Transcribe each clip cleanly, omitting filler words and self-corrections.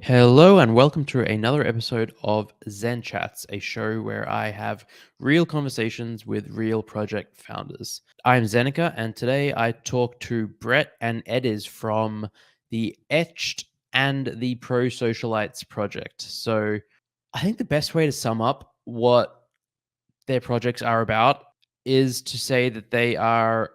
Hello and welcome to another episode of ZenChats, a show where I have real conversations with real project founders. I'm Zenica, and today I talk to Brett and Ediz from the Etched and the Prosocialites project. So I think the best way to sum up what their projects are about is to say that they are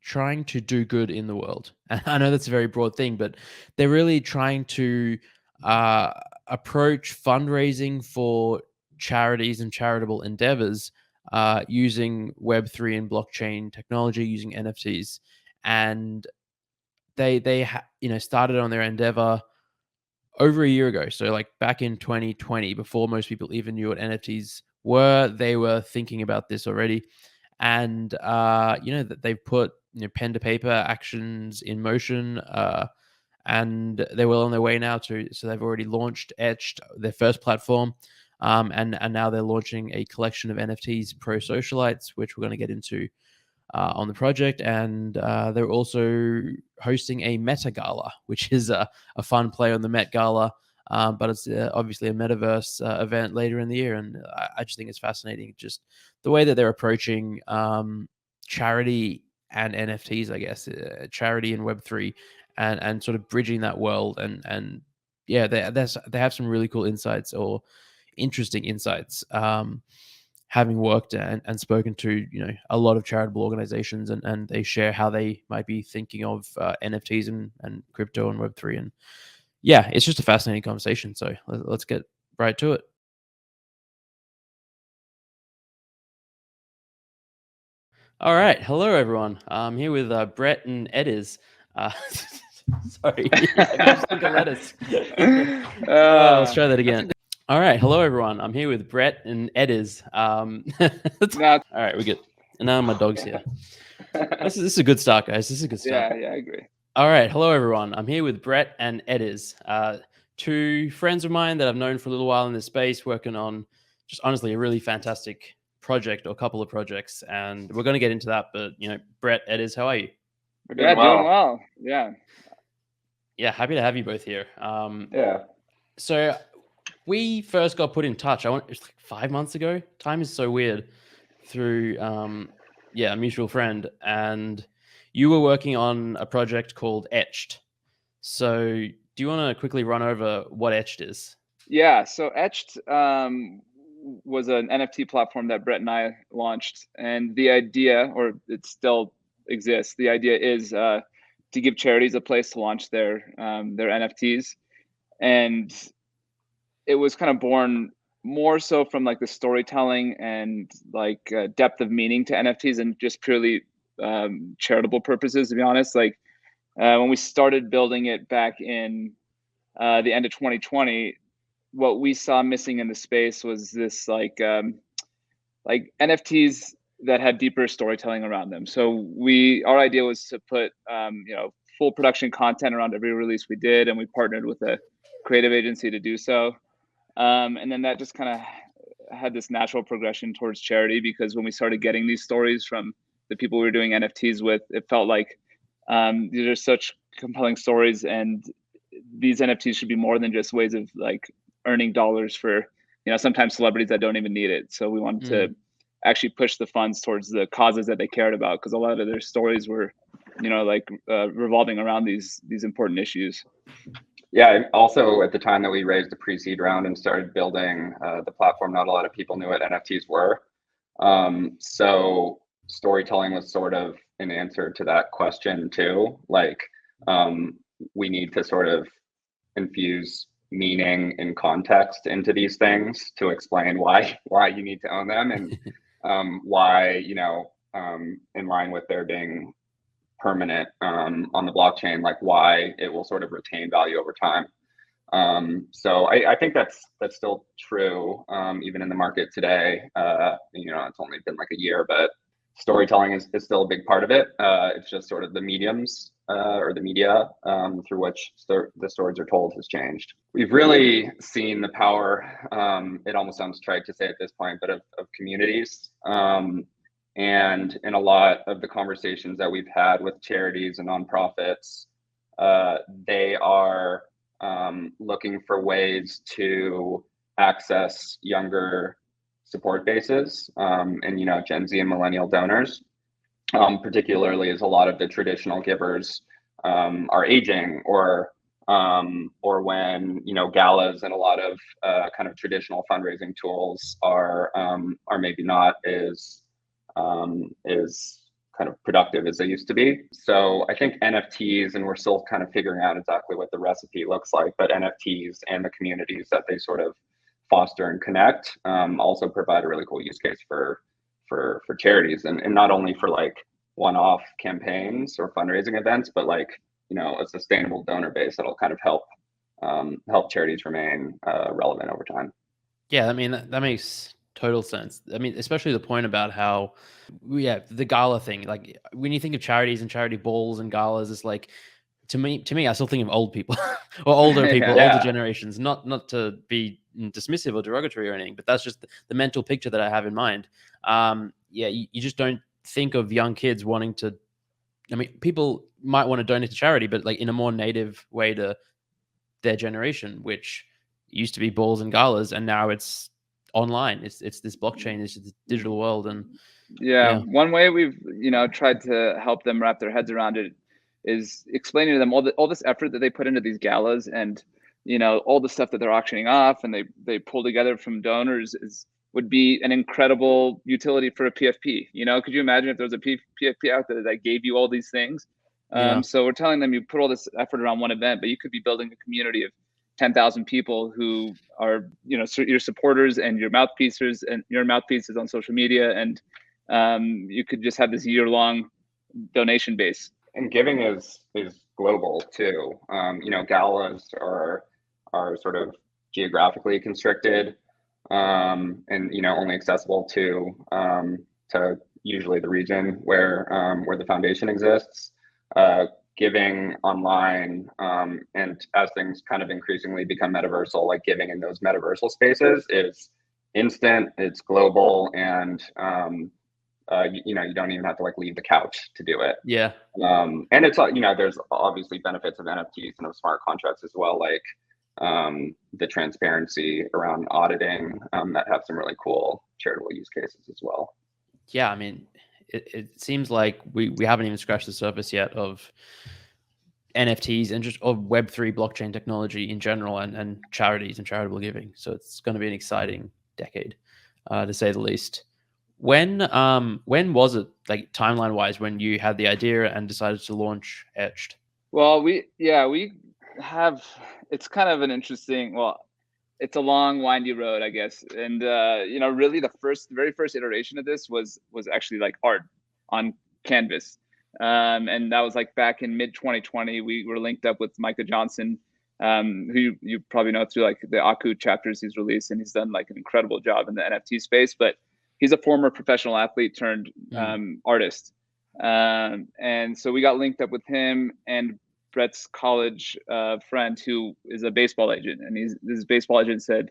trying to do good in the world. And I know that's a very broad thing, but they're really trying to uh, approach fundraising for charities and charitable endeavors using Web3 and blockchain technology, using NFTs. And they started on their endeavor over a year ago. So like back in 2020, before most people even knew what NFTs were, they were thinking about this already. And that they've put pen to paper actions in motion, and they're well on their way now to. So they've already launched Etched, their first platform, and now they're launching a collection of NFTs, Prosocialites, which we're going to get into on the project. And they're also hosting a Meta Gala, which is a fun play on the Met Gala. But it's obviously a Metaverse event later in the year. And I just think it's fascinating, just the way that they're approaching charity and NFTs, I guess, charity and Web3, and sort of bridging that world. And yeah, they have some really cool insights or interesting insights. Having worked and spoken to a lot of charitable organizations, and they share how they might be thinking of NFTs and crypto and Web3, and yeah, it's just a fascinating conversation. So let's get right to it. All right, hello everyone. I'm here with Brett and Ediz. Sorry, I just think of lettuce. Let's try that again. All right, hello everyone. I'm here with Brett and Ediz. All right, we're good. And now my dog's here. This is a good start, guys. This is a good start. Yeah, I agree. All right, hello everyone. I'm here with Brett and Ediz, two friends of mine that I've known for a little while in this space, working on just honestly a really fantastic project or couple of projects, and we're going to get into that. But Brett, Ediz, how are you? We're doing well. Yeah, happy to have you both here. Yeah. So we first got put in touch. It's like 5 months ago. Time is so weird. Through a mutual friend, and you were working on a project called Etched. So do you want to quickly run over what Etched is? Yeah. So Etched was an NFT platform that Brett and I launched, and the idea, or it still exists, the idea is to give charities a place to launch their NFTs, and it was kind of born more so from like the storytelling and like depth of meaning to NFTs and just purely charitable purposes. To be honest, like when we started building it back in the end of 2020, what we saw missing in the space was this like NFTs that had deeper storytelling around them. So our idea was to put full production content around every release we did, and we partnered with a creative agency to do so. And then that just kind of had this natural progression towards charity, because when we started getting these stories from the people we were doing NFTs with, it felt like these are such compelling stories, and these NFTs should be more than just ways of like earning dollars for sometimes celebrities that don't even need it. So we wanted to actually push the funds towards the causes that they cared about, because a lot of their stories were revolving around these important issues. Yeah, also at the time that we raised the pre-seed round and started building the platform, not a lot of people knew what NFTs were. So storytelling was sort of an answer to that question too. Like we need to sort of infuse meaning and context into these things to explain why you need to own them, and why, in line with there being permanent on the blockchain, like why it will sort of retain value over time. So I think that's still true, even in the market today. It's only been like a year, but storytelling is still a big part of it. It's just sort of the mediums or the media through which the stories are told has changed. We've really seen the power, it almost sounds trite to say at this point, but of communities. And in a lot of the conversations that we've had with charities and nonprofits, they are looking for ways to access younger support bases, and Gen Z and millennial donors, particularly as a lot of the traditional givers are aging, or when galas and a lot of kind of traditional fundraising tools are maybe not as kind of productive as they used to be. So I think NFTs, and we're still kind of figuring out exactly what the recipe looks like, but NFTs and the communities that they sort of foster and connect also provide a really cool use case for charities, and not only for like one-off campaigns or fundraising events, but like a sustainable donor base that'll kind of help charities remain relevant over time. Yeah, I mean that makes total sense. I mean, especially the point about how, the gala thing. Like when you think of charities and charity balls and galas, it's like to me, I still think of old people or older people, Yeah. older generations. Not to be dismissive or derogatory or anything, but that's just the mental picture that I have in mind. You just don't think of young kids wanting to. I mean, people might want to donate to charity, but like in a more native way to their generation, which used to be balls and galas, and now it's online. It's this blockchain, it's this digital world, and one way we've tried to help them wrap their heads around it is explaining to them all this effort that they put into these galas, and all the stuff that they're auctioning off and they pull together from donors would be an incredible utility for a PFP. Could you imagine if there was a PFP out there that gave you all these things? So we're telling them, you put all this effort around one event, but you could be building a community of 10,000 people who are, your supporters and your mouthpieces on social media. And you could just have this year-long donation base. And giving is global too. Galas are sort of geographically constricted, and only accessible to usually the region where the foundation exists. Giving online, and as things kind of increasingly become metaversal, like giving in those metaversal spaces is instant, it's global, and you don't even have to like leave the couch to do it. Yeah. And it's there's obviously benefits of NFTs and of smart contracts as well, like the transparency around auditing that have some really cool charitable use cases as well. Yeah, I mean, it seems like we haven't even scratched the surface yet of NFTs and just of Web3 blockchain technology in general, and charities and charitable giving. So it's going to be an exciting decade, to say the least. When was it, like timeline wise, when you had the idea and decided to launch Etched? Well, we have, it's kind of an interesting, it's a long, windy road, I guess. And, really the very first iteration of this was actually like art on canvas. And that was like back in mid 2020. We were linked up with Micah Johnson, who you probably know through like the Aku chapters he's released, and he's done like an incredible job in the NFT space, but he's a former professional athlete turned artist. And so we got linked up with him and Brett's college friend, who is a baseball agent. And this baseball agent said,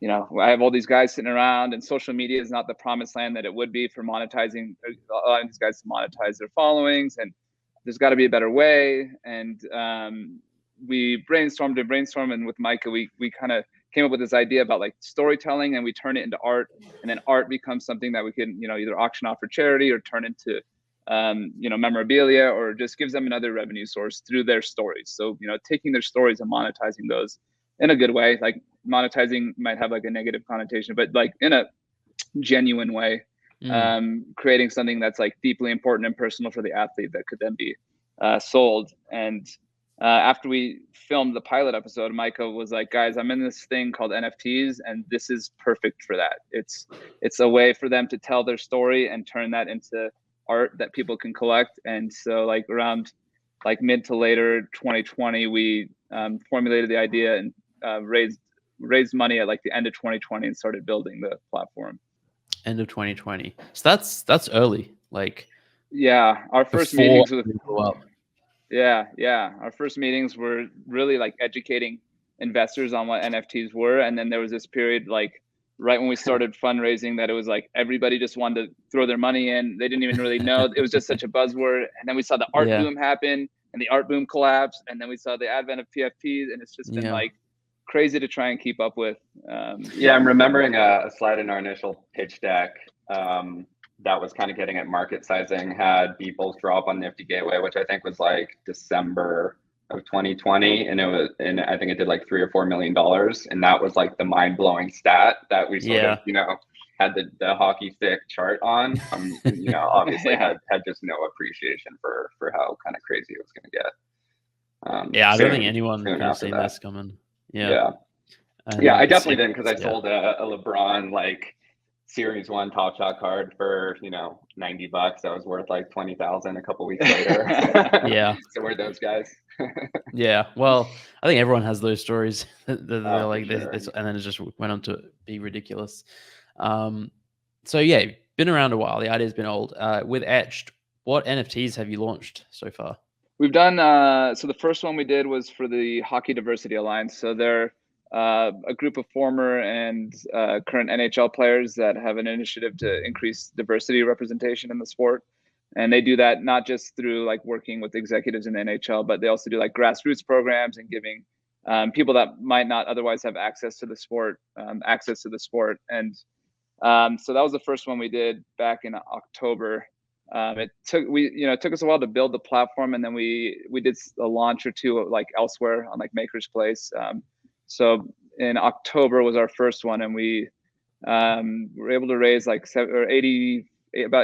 I have all these guys sitting around, and social media is not the promised land that it would be for monetizing, allowing these guys to monetize their followings. And there's got to be a better way. And we brainstormed, and with Micah, we kind of came up with this idea about like storytelling, and we turn it into art, and then art becomes something that we can, either auction off for charity or turn into, memorabilia, or just gives them another revenue source through their stories. So, taking their stories and monetizing those in a good way. Like monetizing might have like a negative connotation, but like in a genuine way, creating something that's like deeply important and personal for the athlete that could then be sold. And after we filmed the pilot episode, Micah was like, guys, I'm in this thing called NFTs, and this is perfect for that. It's a way for them to tell their story and turn that into art that people can collect. And so like around like mid to later 2020, we formulated the idea and raised money at like the end of 2020 and started building the platform. End of 2020. So that's early. Like, yeah, our first meetings with our first meetings were really like educating investors on what NFTs were. And then there was this period like right when we started fundraising that it was like everybody just wanted to throw their money in. They didn't even really know. It was just such a buzzword. And then we saw the art boom happen. and the art boom collapsed, and then we saw the advent of PFPs, and it's just been like crazy to try and keep up with. Yeah, I'm remembering a slide in our initial pitch deck that was kind of getting at market sizing, had Beeple's drop on Nifty Gateway, which I think was like December of 2020, and I think it did like $3 or $4 million, and that was like the mind-blowing stat that we sort of, you know, had the hockey stick chart on. You know, obviously had just no appreciation for how kind of crazy it was going to get. I don't think anyone could have seen this coming. Yeah, I definitely didn't, because I sold a LeBron like Series 1 Top Shot card for, you know, $90. That was worth like 20,000 a couple weeks later. Yeah. So we're those guys. Yeah. Well, I think everyone has those stories that they're like sure. this, and then it just went on to be ridiculous. So yeah, been around a while. The idea's been old. With Etched, what NFTs have you launched so far? We've done so the first one we did was for the Hockey Diversity Alliance. So they're a group of former and current NHL players that have an initiative to increase diversity representation in the sport. And they do that not just through like working with executives in the NHL, but they also do like grassroots programs and giving people that might not otherwise have access to the sport, And so that was the first one we did back in October. It took us a while to build the platform, and then we did a launch or two like elsewhere on like Maker's Place. So in October was our first one, and we were able to raise like about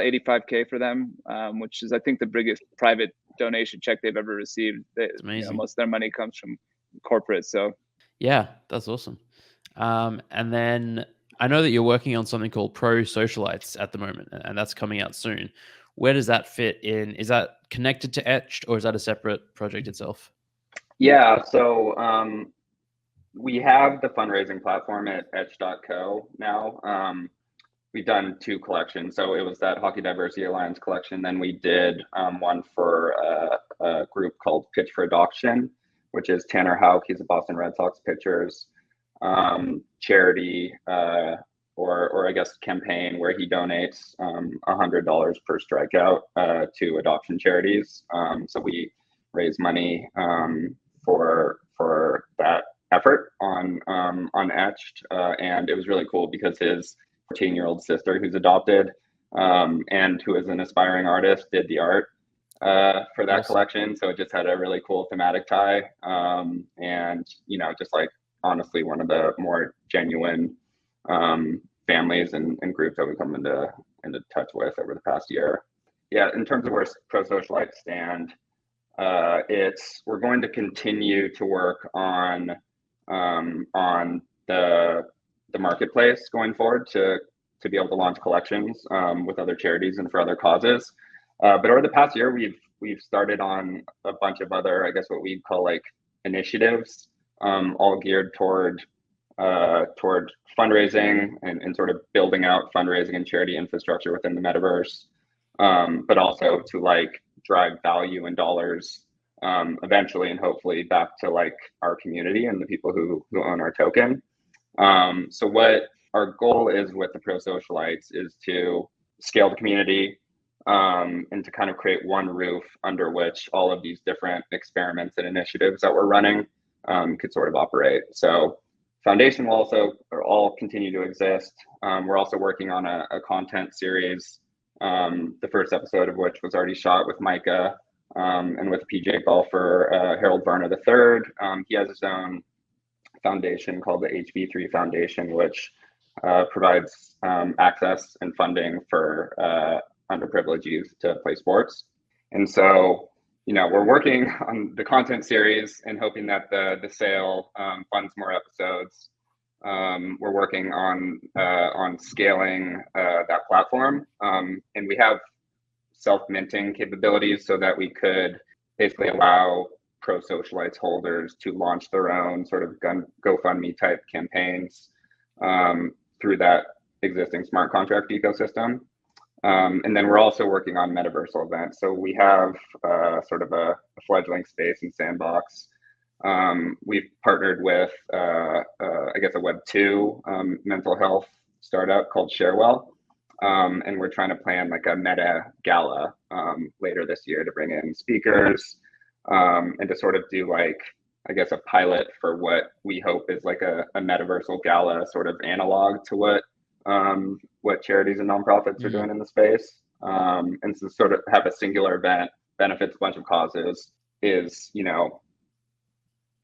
85K for them, which is I think the biggest private donation check they've ever received. Most of their money comes from corporate. So yeah, that's awesome. And then I know that you're working on something called Prosocialites at the moment, and that's coming out soon. Where does that fit in? Is that connected to Etched, or is that a separate project itself? Yeah, so we have the fundraising platform at etched.co now. We've done 2 collections. So it was that Hockey Diversity Alliance collection. Then we did one for a group called Pitch for Adoption, which is Tanner Houck. He's a Boston Red Sox pitcher's charity, or I guess campaign, where he donates $100 per strikeout to adoption charities. So we raise money for that effort on Etched, and it was really cool because his 14-year-old sister, who's adopted and who is an aspiring artist, did the art for that collection. So it just had a really cool thematic tie, and just like honestly one of the more genuine families and groups that we've come into touch with over the past year. Yeah, in terms of where Prosocialites stand, we're going to continue to work on the marketplace going forward to be able to launch collections with other charities and for other causes. But over the past year, we've started on a bunch of other, I guess what we'd call like initiatives, all geared toward fundraising and sort of building out fundraising and charity infrastructure within the metaverse, but also to like drive value in dollars eventually and hopefully back to like our community and the people who own our token. So what our goal is with the Prosocialites is to scale the community and to kind of create one roof under which all of these different experiments and initiatives that we're running could sort of operate. So Foundation will also all continue to exist. We're also working on a content series, the first episode of which was already shot with Micah and with PJ golfer Harold Varner III. He has his own foundation called the HB3 Foundation, which provides access and funding for underprivileged youth to play sports. And so, we're working on the content series and hoping that the sale funds more episodes. We're working on scaling that platform, and we have self-minting capabilities so that we could basically allow Prosocialites holders to launch their own sort of GoFundMe type campaigns through that existing smart contract ecosystem. And then we're also working on metaversal events. So we have sort of a fledgling space and sandbox. We've partnered with, I guess, a Web2 mental health startup called Sharewell. And we're trying to plan like a meta gala later this year to bring in speakers, and to sort of do like, I guess, a pilot for what we hope is like a metaversal gala sort of analog to what charities and nonprofits are doing in the space. And to sort of have a singular event, benefits a bunch of causes, is, you know,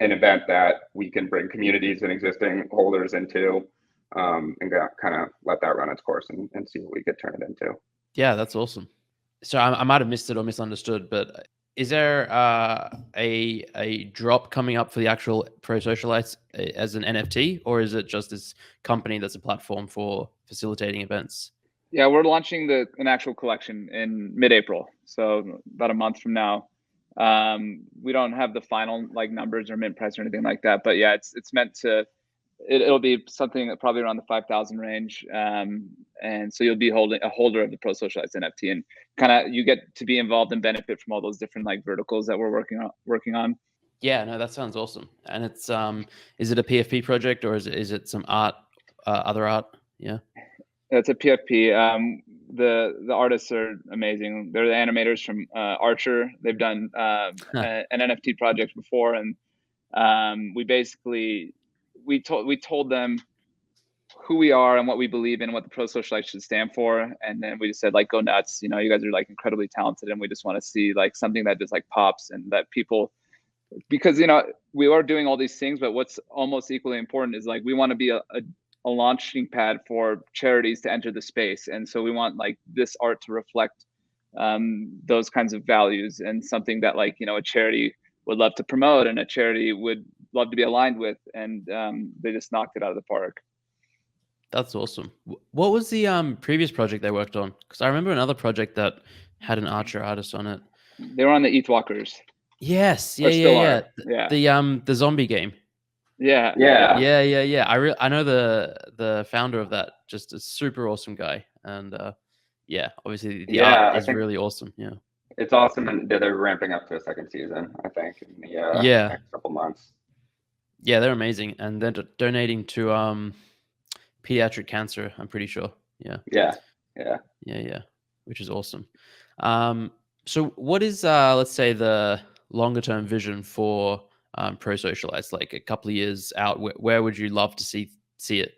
an event that we can bring communities and existing holders into, and kind of let that run its course and see what we could turn it into. Yeah, that's awesome. So I might have missed it or misunderstood, but is there a drop coming up for the actual Prosocialites as an NFT, or is it just this company that's a platform for facilitating events? Yeah, we're launching an actual collection in mid-April, so about a month from now. We don't have the final like numbers or mint price or anything like that, but yeah, it's meant to. It'll be something probably around the 5,000 range, and so you'll be a holder of the Prosocialites NFT, and kind of you get to be involved and benefit from all those different like verticals that we're working on. Yeah, no, that sounds awesome. And it's is it a PFP project, or is it some art, other art? Yeah, it's a PFP. The artists are amazing. They're the animators from Archer. They've done an NFT project before, and we told them who we are and what we believe in, what the Prosocialites should stand for, and then we just said like, go nuts. You know, you guys are like incredibly talented, and we just want to see like something that just like pops and that people, because you know we are doing all these things, but what's almost equally important is like we want to be a launching pad for charities to enter the space, and so we want like this art to reflect those kinds of values, and something that like, you know, a charity would love to promote and a charity would love to be aligned with, and they just knocked it out of the park. That's awesome. What was the previous project they worked on? Because I remember another project that had an Archer artist on it. They were on the Eat Walkers. Yes, yeah. The zombie game. Yeah. I know the founder of that, just a super awesome guy, and yeah, obviously the art is really awesome. Yeah, it's awesome, and they're ramping up to a second season, I think, in the next couple months. Yeah, they're amazing, and they're donating to pediatric cancer, I'm pretty sure. Yeah, which is awesome. So what is let's say the longer term vision for Prosocialites, like a couple of years out? Where would you love to see it?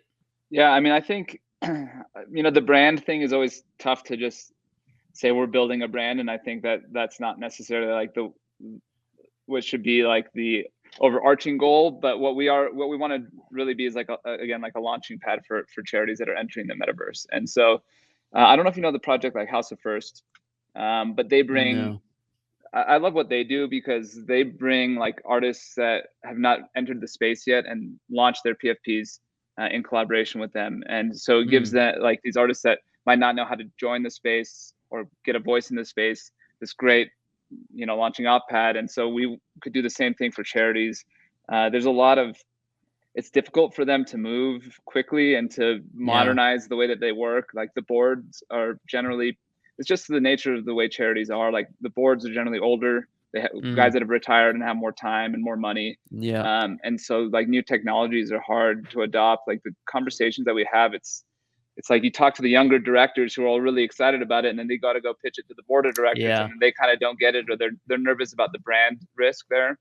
Yeah, I mean, I think you know, the brand thing is always tough to just say we're building a brand, and I think that that's not necessarily like what should be like the overarching goal, but what we want to really be is like a launching pad for charities that are entering the metaverse. And so I don't know if you know the project like House of First, but they bring. No. I love what they do because they bring like artists that have not entered the space yet and launch their PFPs in collaboration with them. And so it gives that like these artists that might not know how to join the space or get a voice in the space this great, you know, launching off pad. And so we could do the same thing for charities. There's a lot of, it's difficult for them to move quickly and to modernize the way that they work. Like the boards are generally, it's just the nature of the way charities are. Like the boards are generally older. They have guys that have retired and have more time and more money. And so like new technologies are hard to adopt. Like the conversations that we have, it's like you talk to the younger directors who are all really excited about it, and then they got to go pitch it to the board of directors, and they kind of don't get it, or they're nervous about the brand risk there,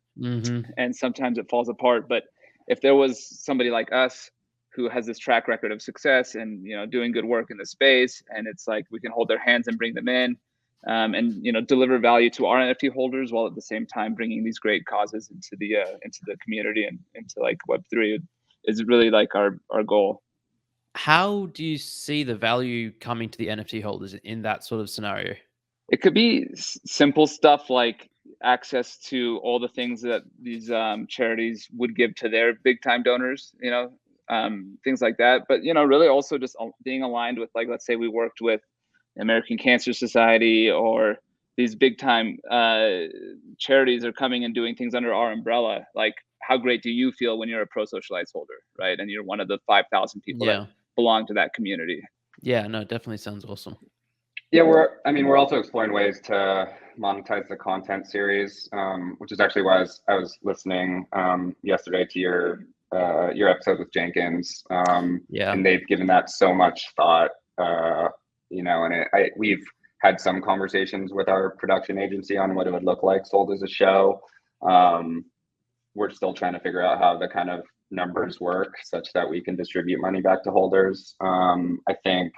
and sometimes it falls apart. But if there was somebody like us who has this track record of success and, you know, doing good work in the space, and it's like we can hold their hands and bring them in, and, you know, deliver value to our NFT holders while at the same time bringing these great causes into the community and into like Web3 is really like our goal. How do you see the value coming to the NFT holders in that sort of scenario? It could be simple stuff like access to all the things that these charities would give to their big time donors, you know, things like that. But, you know, really also just being aligned with, like, let's say we worked with the American Cancer Society, or these big time charities are coming and doing things under our umbrella. Like, how great do you feel when you're a Prosocialites holder, right? And you're one of the 5,000 people that belong to that community. Yeah, no, it definitely sounds awesome. Yeah, we're also exploring ways to monetize the content series, which is actually why I was listening yesterday to your episode with Jenkins. And they've given that so much thought, you know, and we've had some conversations with our production agency on what it would look like sold as a show. We're still trying to figure out how the kind of numbers work such that we can distribute money back to holders. I think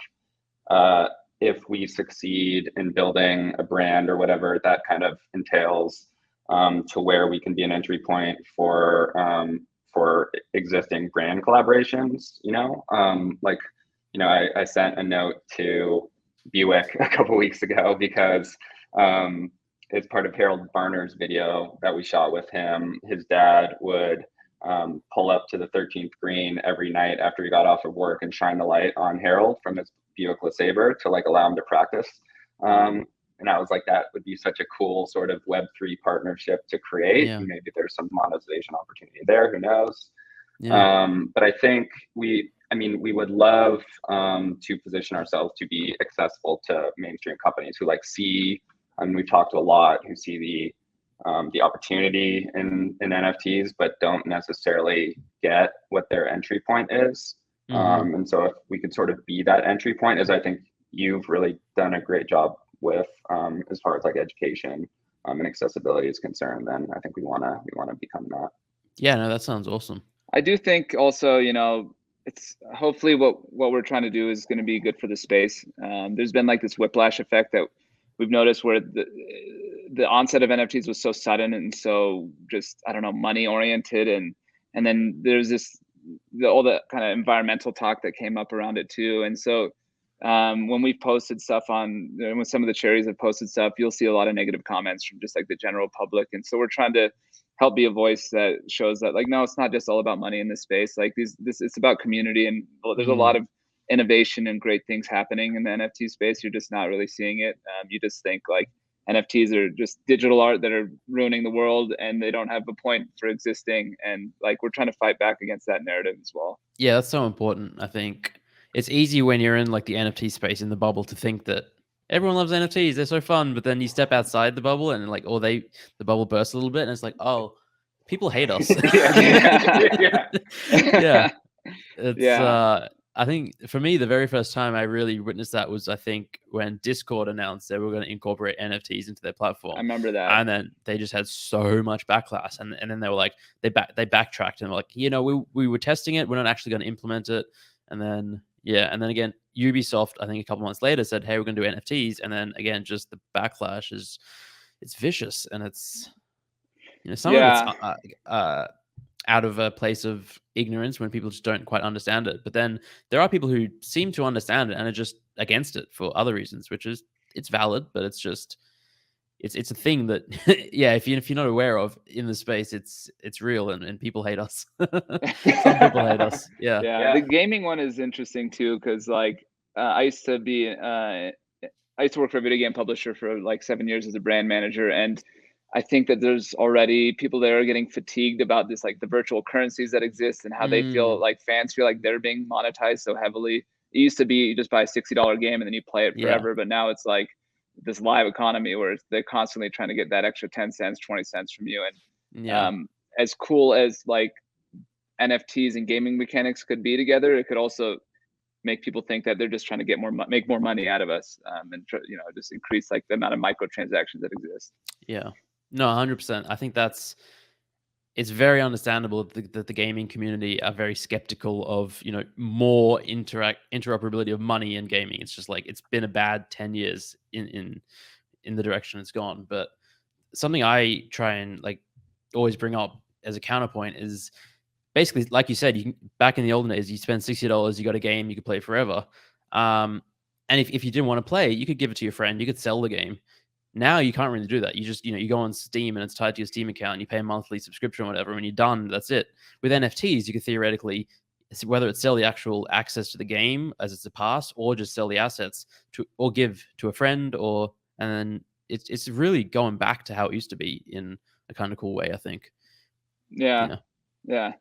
if we succeed in building a brand or whatever that kind of entails, to where we can be an entry point for existing brand collaborations, I sent a note to Buick a couple weeks ago because it's part of Harold Varner's video that we shot with him. His dad would pull up to the 13th green every night after he got off of work and shine the light on Harold from his Buick LeSabre to like allow him to practice. And I was like, that would be such a cool sort of Web3 partnership to create. Yeah. Maybe there's some monetization opportunity there, who knows? Yeah. But I think we would love to position ourselves to be accessible to mainstream companies who like see, we've talked to a lot, who see the opportunity in NFTs, but don't necessarily get what their entry point is. And so if we could sort of be that entry point, as I think you've really done a great job with, as far as like education and accessibility is concerned, then I think we want to become that. Yeah, no, that sounds awesome. I do think also, it's hopefully what we're trying to do is going to be good for the space. There's been like this whiplash effect that we've noticed where the onset of NFTs was so sudden and so just, I don't know, money oriented. And then there's all the kind of environmental talk that came up around it too. And so when we've posted stuff when some of the charities have posted stuff, you'll see a lot of negative comments from just like the general public. And so we're trying to help be a voice that shows that like, no, it's not just all about money in this space. Like it's about community, and there's a lot of innovation and great things happening in the NFT space. You're just not really seeing it. You just think like NFTs are just digital art that are ruining the world and they don't have a point for existing. And like, we're trying to fight back against that narrative as well. Yeah, that's so important. I think it's easy when you're in like the NFT space in the bubble to think that everyone loves NFTs, they're so fun, but then you step outside the bubble and like, the bubble bursts a little bit and it's like, oh, people hate us. Yeah. It's I think for me, the very first time I really witnessed that was, I think, when Discord announced they were going to incorporate NFTs into their platform. I remember that. And then they just had so much backlash. And then they were like, they backtracked and were like, we were testing it. We're not actually going to implement it. And then, and then again, Ubisoft, I think a couple months later said, hey, we're going to do NFTs. And then again, just the backlash it's vicious. And it's, some of it's out of a place of ignorance when people just don't quite understand it. But then there are people who seem to understand it and are just against it for other reasons, which is, it's valid, but it's just, it's a thing that, if you're not aware of in the space, it's real and people hate us. Some people hate us. Yeah. The gaming one is interesting too, because like I used to work for a video game publisher for like 7 years as a brand manager, and I think that there's already people that are getting fatigued about this, like the virtual currencies that exist and how they feel like fans feel like they're being monetized so heavily. It used to be you just buy a $60 game and then you play it forever, but now it's like this live economy where they're constantly trying to get that extra 10 cents, 20 cents from you. And as cool as like NFTs and gaming mechanics could be together, it could also make people think that they're just trying to make more money out of us, and just increase like the amount of microtransactions that exist. Yeah. No, 100%. I think it's very understandable that the gaming community are very skeptical of, more interoperability of money in gaming. It's just like, it's been a bad 10 years in the direction it's gone. But something I try and like always bring up as a counterpoint is basically, like you said, back in the olden days, you spend $60, you got a game, you could play forever. And if you didn't want to play, you could give it to your friend, you could sell the game. Now you can't really do that. You just, you go on Steam and it's tied to your Steam account and you pay a monthly subscription or whatever. When you're done, that's it. With NFTs, you could theoretically, whether it's sell the actual access to the game as it's a pass, or just sell the assets or give to a friend, and then it's really going back to how it used to be in a kind of cool way, I think. Yeah. I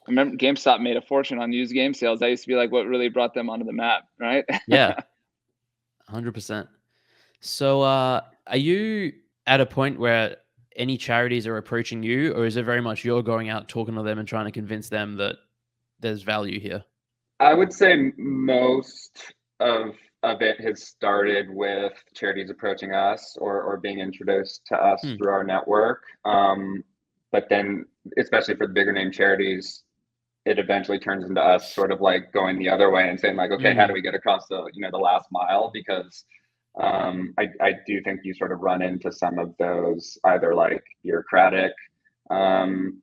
remember GameStop made a fortune on used game sales. That used to be like what really brought them onto the map, right? Yeah, 100%. So are you at a point where any charities are approaching you, or is it very much you're going out talking to them and trying to convince them that there's value here? I would say most of it has started with charities approaching us or being introduced to us through our network. But then, especially for the bigger name charities, it eventually turns into us sort of like going the other way and saying like, okay, how do we get across the, the last mile? Because I do think you sort of run into some of those either like bureaucratic kind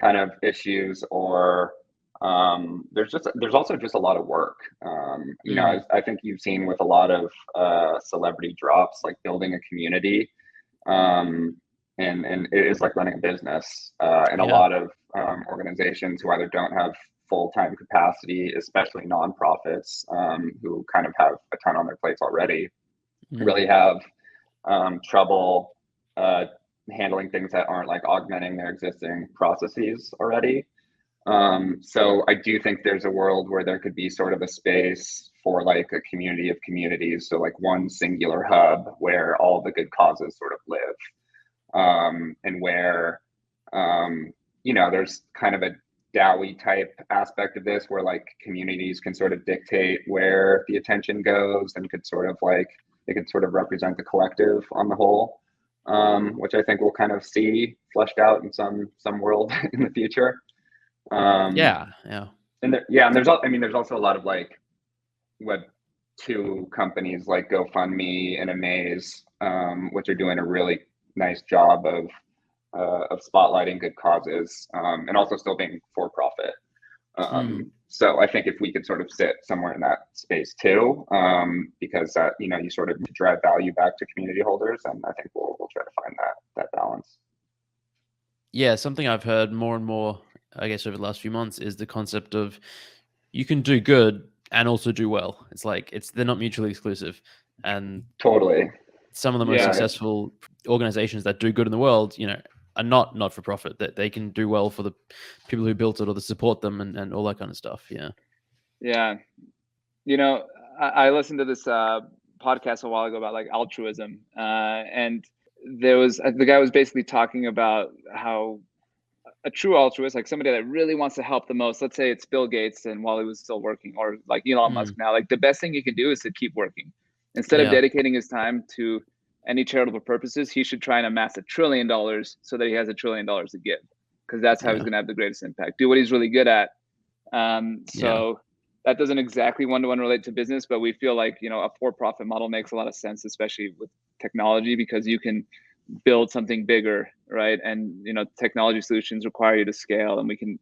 of issues, or there's also just a lot of work. I think you've seen with a lot of celebrity drops, like building a community, and it is like running a business, and a lot of organizations who either don't have full-time capacity, especially nonprofits, who kind of have a ton on their plates already, really have trouble handling things that aren't like augmenting their existing processes already. So I do think there's a world where there could be sort of a space for like a community of communities. So like one singular hub where all the good causes sort of live, and where, there's kind of a DAOI type aspect of this where like communities can sort of dictate where the attention goes and could sort of like, they could sort of represent the collective on the whole, which I think we'll kind of see fleshed out in some world in the future. And there's also a lot of like Web2 companies like GoFundMe and Amaze, which are doing a really nice job of spotlighting good causes, and also still being for profit. So I think if we could sort of sit somewhere in that space too, because that, you sort of drive value back to community holders, and I think we'll try to find that balance. Yeah, something I've heard more and more, I guess, over the last few months is the concept of you can do good and also do well. It's like they're not mutually exclusive, and totally some of the most successful organizations that do good in the world, are not for profit. That they can do well for the people who built it or that support them and all that kind of stuff. Yeah. I listened to this podcast a while ago about like altruism, and the guy was basically talking about how a true altruist, like somebody that really wants to help the most, let's say it's Bill Gates and while he was still working, or like Elon Musk now, like the best thing you can do is to keep working. Instead of dedicating his time to any charitable purposes, he should try and amass $1 trillion so that he has $1 trillion to give, because that's how he's going to have the greatest impact. Do what he's really good at. So that doesn't exactly one-to-one relate to business, but we feel like, a for-profit model makes a lot of sense, especially with technology, because you can build something bigger, right? And technology solutions require you to scale, and we can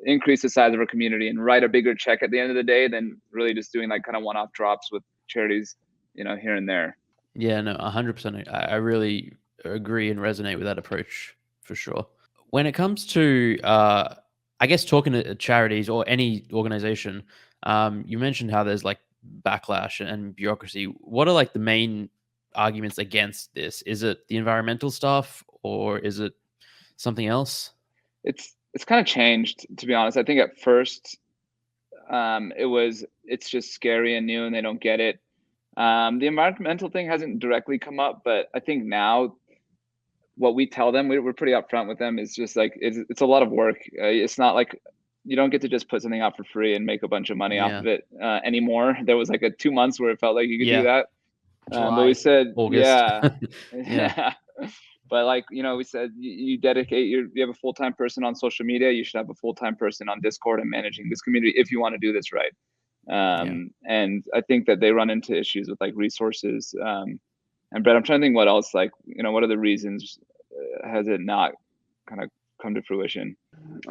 increase the size of our community and write a bigger check at the end of the day than really just doing like kind of one-off drops with charities here and there. Yeah, no, 100%. I really agree and resonate with that approach for sure. When it comes to I guess talking to charities or any organization, you mentioned how there's like backlash and bureaucracy. What are like the main arguments against this? Is it the environmental stuff, or is it something else? It's kind of changed, to be honest. I think at first it's just scary and new and they don't get it. The environmental thing hasn't directly come up, but I think now what we tell them, we're pretty upfront with them, is just like it's a lot of work. It's not like you don't get to just put something out for free and make a bunch of money off of it anymore. There was like 2 months where it felt like you could do that. But we said, August. But like, we said, you dedicate you have a full-time person on social media. You should have a full-time person on Discord and managing this community if you want to do this right. And I think that they run into issues with like resources. And Brett, I'm trying to think what else, like, what are the reasons has it not kind of come to fruition?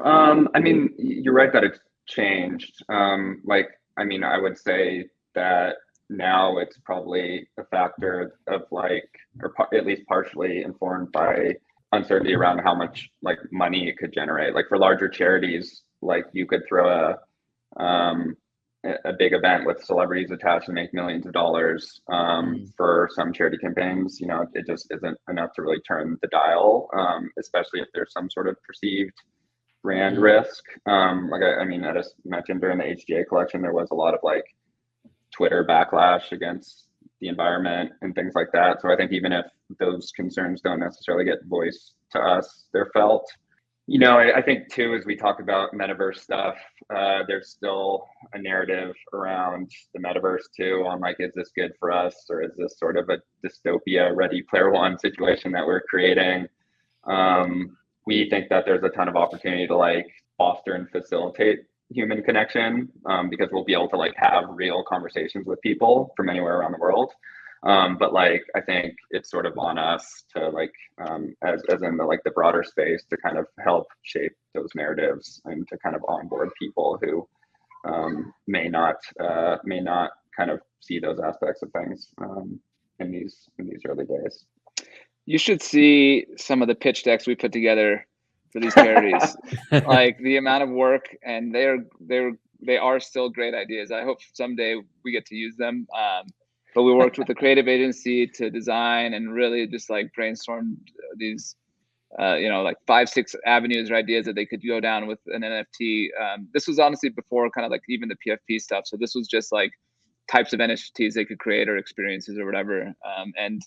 I mean, you're right that it's changed. I would say that now it's probably a factor of like, or at least partially informed by uncertainty around how much like money it could generate. Like for larger charities, like you could throw a big event with celebrities attached and make millions of dollars. For some charity campaigns, it just isn't enough to really turn the dial, especially if there's some sort of perceived brand risk. I just mentioned during the HGA collection, there was a lot of like Twitter backlash against the environment and things like that. So I think even if those concerns don't necessarily get voiced to us, they're felt. You know, I think too, as we talk about metaverse stuff, there's still a narrative around the metaverse too, on like, is this good for us, or is this sort of a dystopia Ready Player One situation that we're creating? We think that there's a ton of opportunity to like foster and facilitate human connection, because we'll be able to like have real conversations with people from anywhere around the world. But like, I think it's sort of on us to like, as in the like the broader space, to kind of help shape those narratives and to kind of onboard people who may not kind of see those aspects of things in these early days. You should see some of the pitch decks we put together for these charities. Like the amount of work, and they are still great ideas. I hope someday we get to use them. But we worked with a creative agency to design and really just like brainstorm these, like 5-6 avenues or ideas that they could go down with an NFT. This was honestly before kind of like even the PFP stuff. So this was just like types of NFTs they could create or experiences or whatever. And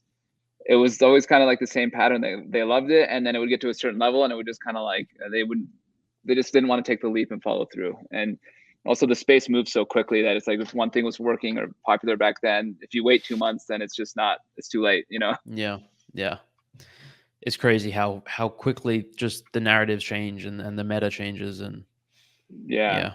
it was always kind of like the same pattern. They loved it, and then it would get to a certain level, and it would just kind of like they just didn't want to take the leap and follow through. And also the space moves so quickly that it's like if one thing was working or popular back then, if you wait 2 months, then it's just not. It's too late, Yeah. It's crazy how quickly just the narratives change and the meta changes and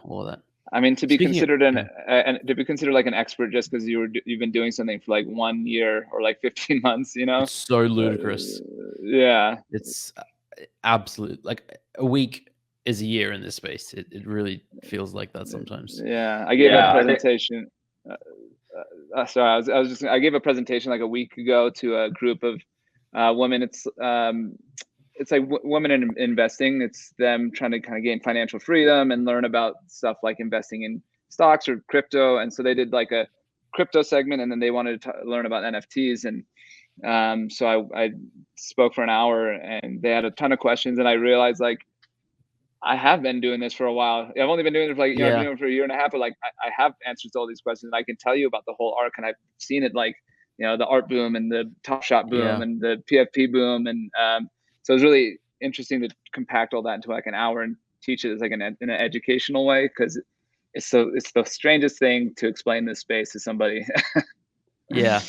all of that. I mean, to be considered to be considered like an expert just because you've been doing something for like 1 year or like 15 months, It's so ludicrous. Yeah, it's absolute. Like a week is a year in this space. It really feels like that sometimes. Yeah, I gave a presentation. I gave a presentation like a week ago to a group of women. It's like women in investing. It's them trying to kind of gain financial freedom and learn about stuff like investing in stocks or crypto. And so they did like a crypto segment, and then they wanted to learn about NFTs. And so I spoke for an hour, and they had a ton of questions. And I realized like I have been doing this for a while. I've only been doing it for like I've been doing it for a year and a half, but like I have answers to all these questions. I can tell you about the whole arc, and I've seen it like the art boom and the Top Shot boom and the PFP boom, and so it's really interesting to compact all that into like an hour and teach it as like in an educational way, because it's the strangest thing to explain this space to somebody. Yeah,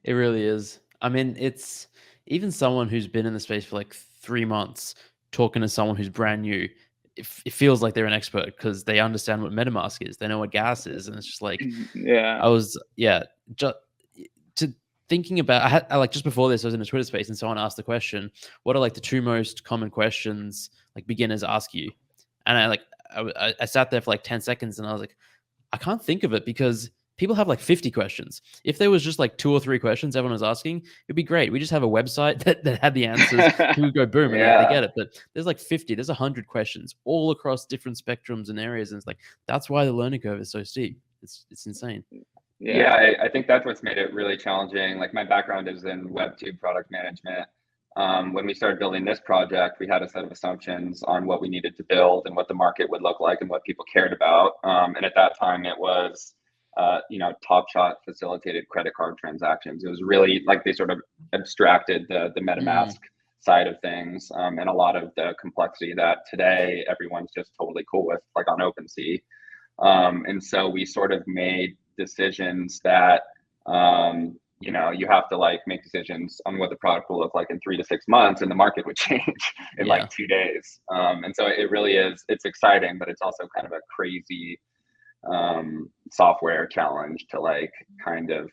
it really is. I mean, it's even someone who's been in the space for like 3 months talking to someone who's brand new. It feels like they're an expert because they understand what MetaMask is. They know what gas is, and it's just like just to thinking about. I like just before this, I was in a Twitter space, and someone asked the question, "What are like the 2 most common questions like beginners ask you?" And I sat there for like 10 seconds, and I was like, I can't think of it because people have like 50 questions. If there was just like 2 or 3 questions everyone was asking, it'd be great. We just have a website that had the answers. People would go boom, and they get it. But there's like 50, there's 100 questions all across different spectrums and areas. And it's like, that's why the learning curve is so steep. It's insane. Yeah, I think that's what's made it really challenging. Like my background is in Web2 product management. When we started building this project, we had a set of assumptions on what we needed to build and what the market would look like and what people cared about. And at that time, it was Top Shot facilitated credit card transactions. It was really like they sort of abstracted the MetaMask side of things, and a lot of the complexity that today everyone's just totally cool with, like on OpenSea. And so we sort of made decisions that you have to like make decisions on what the product will look like in 3 to 6 months, and the market would change in like 2 days. And so it really is, it's exciting, but it's also kind of a crazy software challenge to like kind of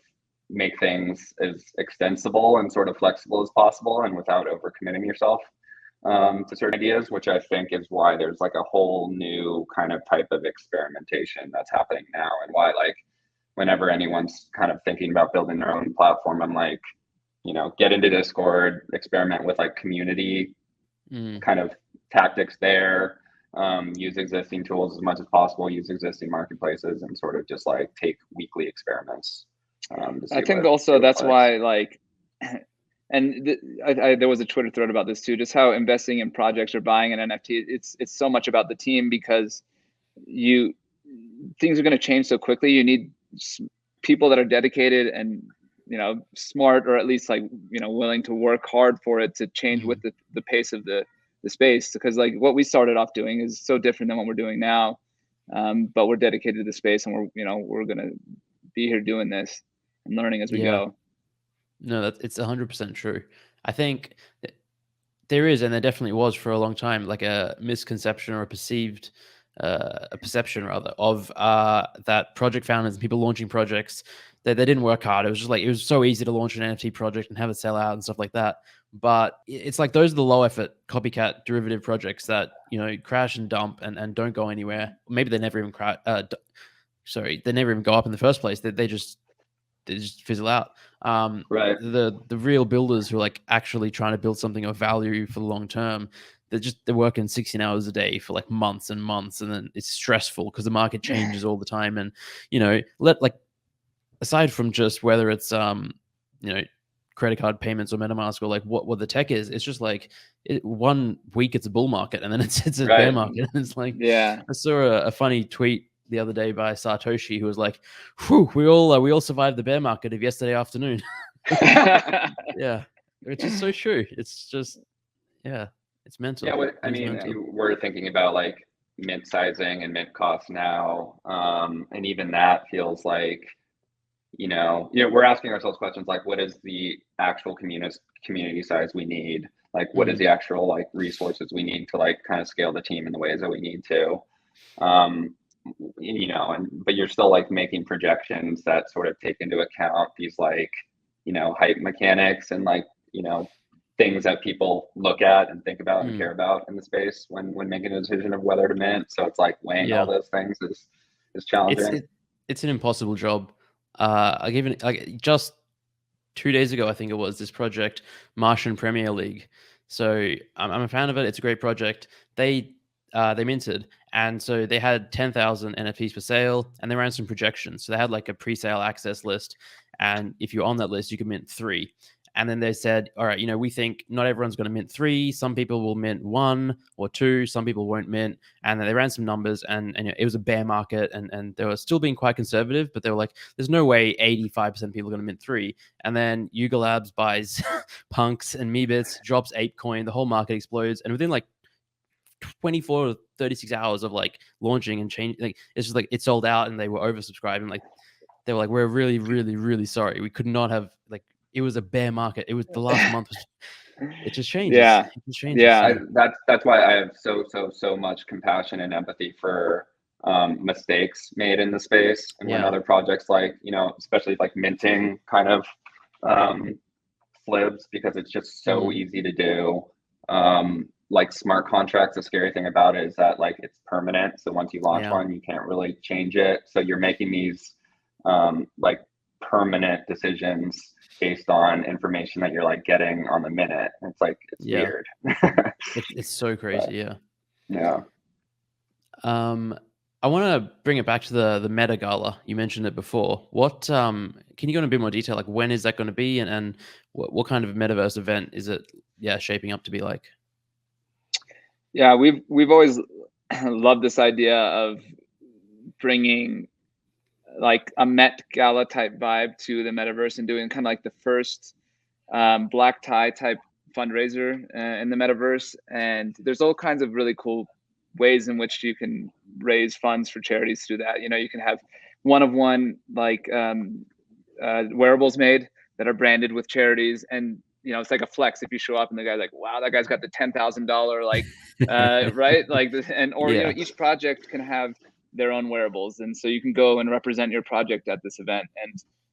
make things as extensible and sort of flexible as possible, and without overcommitting yourself to certain ideas, which I think is why there's like a whole new kind of type of experimentation that's happening now, and why like whenever anyone's kind of thinking about building their own platform, I'm like, get into Discord, experiment with like community kind of tactics there, use existing tools as much as possible, use existing marketplaces, and sort of just like take weekly experiments. I think also that's why like, and there was a Twitter thread about this too, just how investing in projects or buying an NFT, it's so much about the team, because things are going to change so quickly. You need people that are dedicated and smart, or at least like willing to work hard for it to change with the pace of the the space, because like what we started off doing is so different than what we're doing now. But we're dedicated to the space, and we're gonna be here doing this and learning as we go. No, it's 100% true. I think there is, and there definitely was for a long time, like a misconception or a perception rather of that project founders and people launching projects that they didn't work hard. It was just like it was so easy to launch an NFT project and have it sell out and stuff like that. But it's like those are the low effort copycat derivative projects that crash and dump and don't go anywhere. Maybe they never even they never even go up in the first place. They just fizzle out. Right. The real builders who are like actually trying to build something of value for the long term, they're working 16 hours a day for like months and months, and then it's stressful because the market changes all the time. And aside from just whether it's credit card payments or MetaMask or like what the tech is, it's just like 1 week it's a bull market and then it's a bear market. And it's like, I saw a funny tweet the other day by Satoshi who was like, "Whew, we all survived the bear market of yesterday afternoon." Yeah, which is so true. It's just, it's mental. Yeah, we're thinking about like mint sizing and mint cost now, and even that feels like, we're asking ourselves questions like, what is the actual community size we need? Like, what is the actual like resources we need to like kind of scale the team in the ways that we need to? But you're still like making projections that sort of take into account these like, hype mechanics and like, things that people look at and think about and care about in the space when making a decision of whether to mint. So it's like weighing all those things is challenging. It's an impossible job. Just 2 days ago, I think it was, this project, Martian Premier League. So I'm a fan of it. It's a great project. They minted, and so they had 10,000 NFTs for sale, and they ran some projections. So they had like a pre-sale access list, and if you're on that list, you could mint 3. And then they said, all right, we think not everyone's going to mint 3. Some people will mint 1 or 2. Some people won't mint. And then they ran some numbers, and it was a bear market, and they were still being quite conservative, but they were like, there's no way 85% of people are going to mint 3. And then Yuga Labs buys Punks and Meebits, drops ApeCoin, the whole market explodes, and within like 24 to 36 hours of like launching and changing, like it's just like it sold out, and they were oversubscribed, and like they were like, we're really, really, really sorry. We could not have, like, it was a bear market. It was the last month. It just changes. It just changes. That's why I have so much compassion and empathy for mistakes made in the space, and when other projects like, especially like minting kind of flips, because it's just so easy to do. Like smart contracts, the scary thing about it is that like it's permanent. So once you launch one, you can't really change it. So you're making these like permanent decisions based on information that you're like getting on the minute. It's like, it's weird. It's so crazy. Yeah. I want to bring it back to the Meta Gala. You mentioned it before. What can you go into a bit more detail? Like, when is that going to be, and what kind of Metaverse event is it shaping up to be like? Yeah, we've always loved this idea of bringing like a Met Gala type vibe to the Metaverse, and doing kind of like the first black tie type fundraiser in the Metaverse. And there's all kinds of really cool ways in which you can raise funds for charities through that. You can have one-of-one like wearables made that are branded with charities, and it's like a flex if you show up and the guy's like, wow, that guy's got the $10,000 like right, like this, and each project can have their own wearables, and so you can go and represent your project at this event.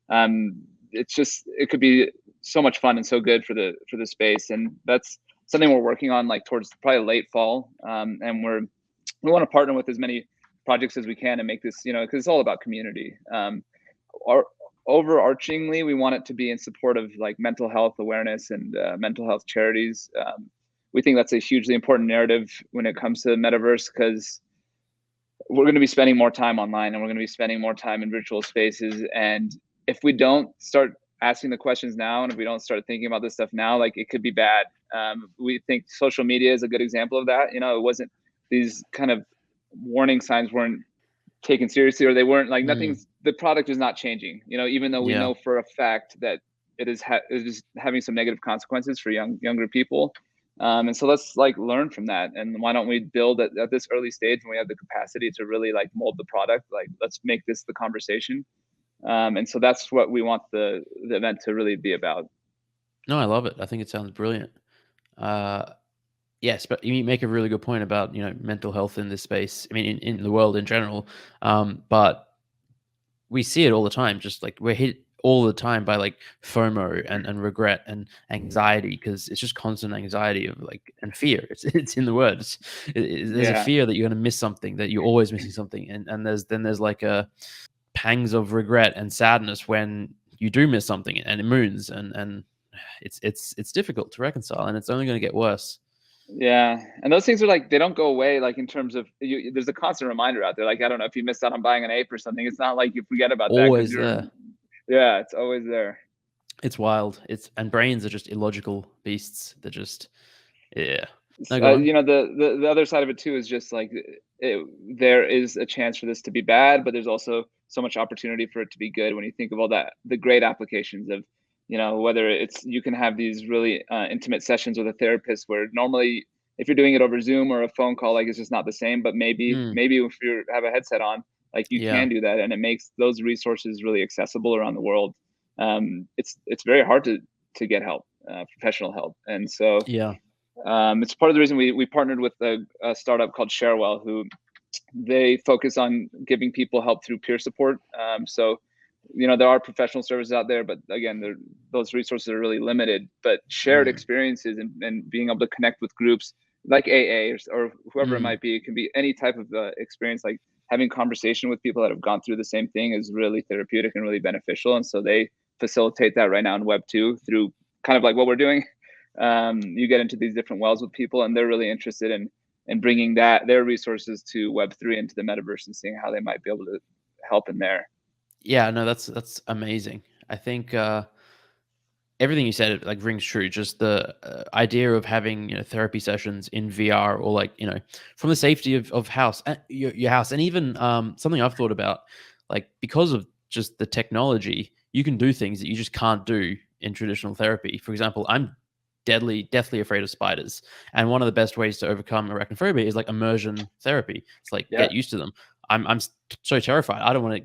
And it could be so much fun and so good for the space. And that's something we're working on like towards probably late fall, and we want to partner with as many projects as we can and make this, because it's all about community. Overarchingly, we want it to be in support of like mental health awareness and mental health charities. We think that's a hugely important narrative when it comes to the Metaverse, because we're going to be spending more time online, and we're going to be spending more time in virtual spaces. And if we don't start asking the questions now, and if we don't start thinking about this stuff now, like, it could be bad. We think social media is a good example of that. It wasn't, these kind of warning signs weren't taken seriously, or they weren't like, the product is not changing, even though we know for a fact that it is having some negative consequences for younger people. And so let's like learn from that. And why don't we build at this early stage when we have the capacity to really like mold the product? Like, let's make this the conversation. And so that's what we want the event to really be about. No, I love it. I think it sounds brilliant. Yes, but you make a really good point about, mental health in this space. I mean, in the world in general. But we see it all the time. Just like we're hit all the time by like FOMO and regret and anxiety, because it's just constant anxiety of like, and fear. It's in the words. There's a fear that you're going to miss something, that you're always missing something, and there's like a pangs of regret and sadness when you do miss something, and it moons, and it's difficult to reconcile, and it's only going to get worse. Yeah, and those things are like, they don't go away. Like in terms of there's a constant reminder out there. Like, I don't know, if you missed out on buying an ape or something, it's not like you forget about Always that. there. Yeah, it's always there. It's wild. And brains are just illogical beasts. They're just, yeah. No, the other side of it too is just like there is a chance for this to be bad, but there's also so much opportunity for it to be good when you think of all the great applications of, whether it's, you can have these really intimate sessions with a therapist where normally if you're doing it over Zoom or a phone call, like it's just not the same. But maybe if you have a headset on, like you can do that, and it makes those resources really accessible around the world. It's very hard to get help, professional help, and so it's part of the reason we partnered with a startup called Sharewell, who they focus on giving people help through peer support. So there are professional services out there, but again, those resources are really limited. But shared experiences and being able to connect with groups like AA or whoever it might be, it can be any type of experience. Like having conversation with people that have gone through the same thing is really therapeutic and really beneficial. And so they facilitate that right now in Web2 through kind of like what we're doing. You get into these different wells with people, and they're really interested in bringing their resources to Web3 into the metaverse and seeing how they might be able to help in there. Yeah, no, that's amazing. I think everything you said like rings true. Just the idea of having therapy sessions in VR, or like from the safety of house, your house, and even something I've thought about, like because of just the technology, you can do things that you just can't do in traditional therapy. For example, I'm deathly afraid of spiders, and one of the best ways to overcome arachnophobia is like immersion therapy. It's like get used to them. I'm so terrified. I don't want to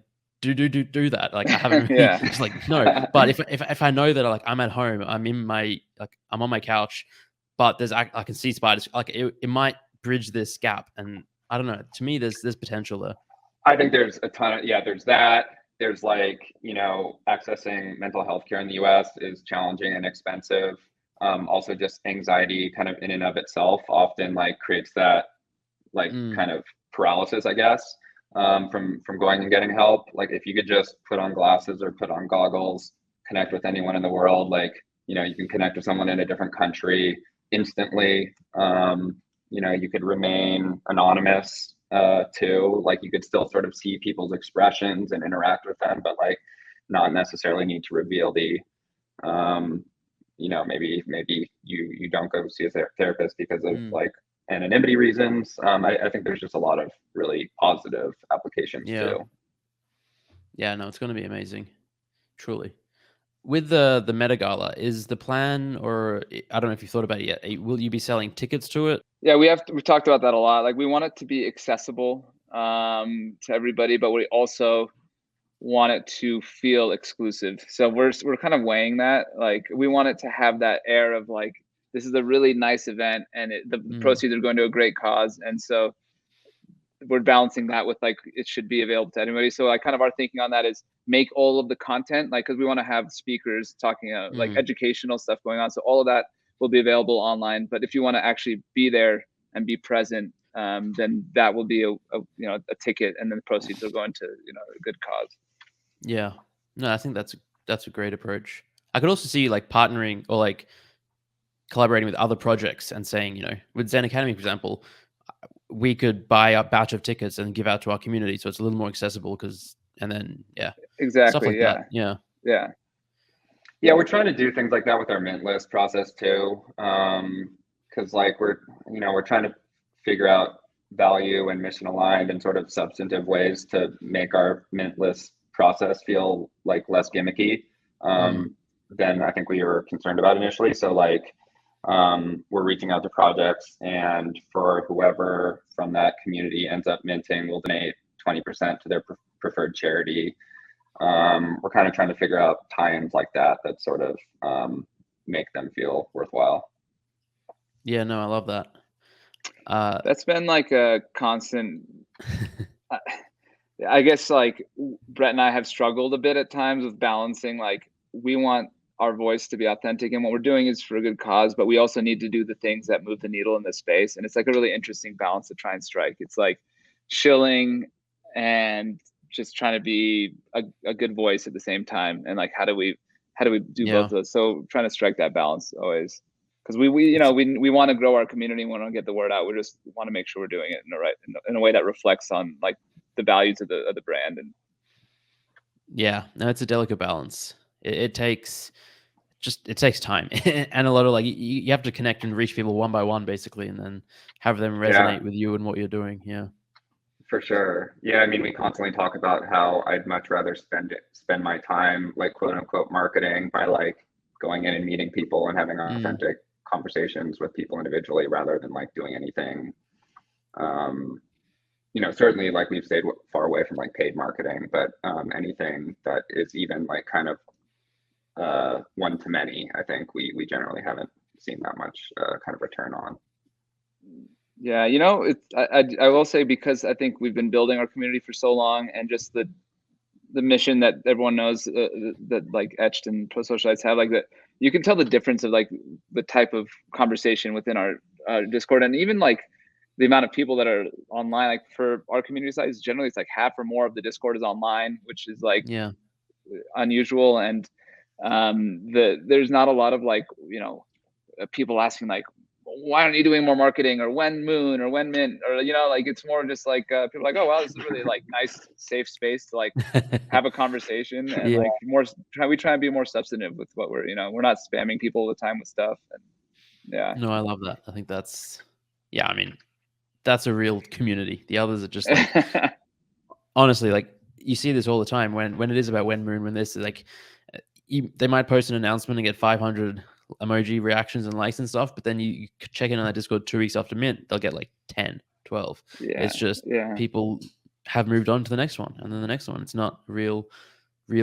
do that. Like I haven't really, just like no. But if I know that like I'm at home, I'm in my I'm on my couch, but I can see spiders. Like it might bridge this gap, and I don't know. To me, there's potential there. I think there's a ton of there's that. There's like accessing mental health care in the U.S. is challenging and expensive. Also, just anxiety, kind of in and of itself, often like creates that like kind of paralysis, I guess. From going and getting help. Like if you could just put on glasses or put on goggles, connect with anyone in the world, like you can connect with someone in a different country instantly. You could remain anonymous too. Like you could still sort of see people's expressions and interact with them, but like not necessarily need to reveal the maybe you don't go see a therapist because of like anonymity reasons. I think there's just a lot of really positive applications too. Yeah, no, it's going to be amazing, truly. With the Meta Gala, is the plan, or I don't know if you've thought about it yet, will you be selling tickets to it? Yeah, we've talked about that a lot. Like we want it to be accessible to everybody, but we also want it to feel exclusive. So we're kind of weighing that. Like we want it to have that air of like, this is a really nice event, and the proceeds are going to a great cause. And so we're balancing that with like, it should be available to anybody. So like kind of our thinking on that is make all of the content, like, cause we want to have speakers talking like educational stuff going on. So all of that will be available online. But if you want to actually be there and be present, then that will be a ticket, and then the proceeds will go into, a good cause. Yeah, no, I think that's a great approach. I could also see like partnering or like collaborating with other projects and saying, with Zen Academy, for example, we could buy a batch of tickets and give out to our community, so it's a little more accessible. Exactly, stuff like that. Yeah, we're trying to do things like that with our mint list process too, because like we're trying to figure out value and mission aligned and sort of substantive ways to make our mint list process feel like less gimmicky than I think we were concerned about initially. So like we're reaching out to projects, and for whoever from that community ends up minting, we'll donate 20% to their preferred charity. We're kind of trying to figure out tie-ins like that sort of make them feel worthwhile. Yeah, no, I love that. That's been like a constant. I guess like Brett and I have struggled a bit at times with balancing, like we want our voice to be authentic and what we're doing is for a good cause, but we also need to do the things that move the needle in this space. And it's like a really interesting balance to try and strike. It's like chilling and just trying to be a good voice at the same time. And like, how do we do both of those? So trying to strike that balance always. Because we want to grow our community. We want to get the word out. We just want to make sure we're doing it in a way that reflects on like the values of the brand. And yeah, no, it's a delicate balance. It takes time and a lot of like you have to connect and reach people one by one basically, and then have them resonate with you and what you're doing. Yeah, for sure. Yeah, I mean, we constantly talk about how I'd much rather spend my time like quote unquote marketing by like going in and meeting people and having authentic conversations with people individually rather than like doing anything. Certainly like we've stayed far away from like paid marketing, but anything that is even like kind of one to many, I think we generally haven't seen that much kind of return on. Yeah, I will say, because I think we've been building our community for so long, and just the mission that everyone knows that like Etched and Prosocialites have, like that you can tell the difference of like the type of conversation within our Discord, and even like the amount of people that are online. Like for our community size, generally it's like half or more of the Discord is online, which is like unusual. And there's not a lot of like people asking like, why aren't you doing more marketing, or when moon, or when mint, or like it's more just like people are like, oh wow, this is really like nice safe space to like have a conversation. And like we try and be more substantive with what we're not spamming people all the time with stuff. And no, I love that. I think that's I mean, that's a real community. The others are just like honestly, like you see this all the time when it is about when moon, when this is like they might post an announcement and get 500 emoji reactions and likes and stuff, but then you check in on that Discord 2 weeks after mint, they'll get like 10, 12. It's just people have moved on to the next one and then the next one. It's not real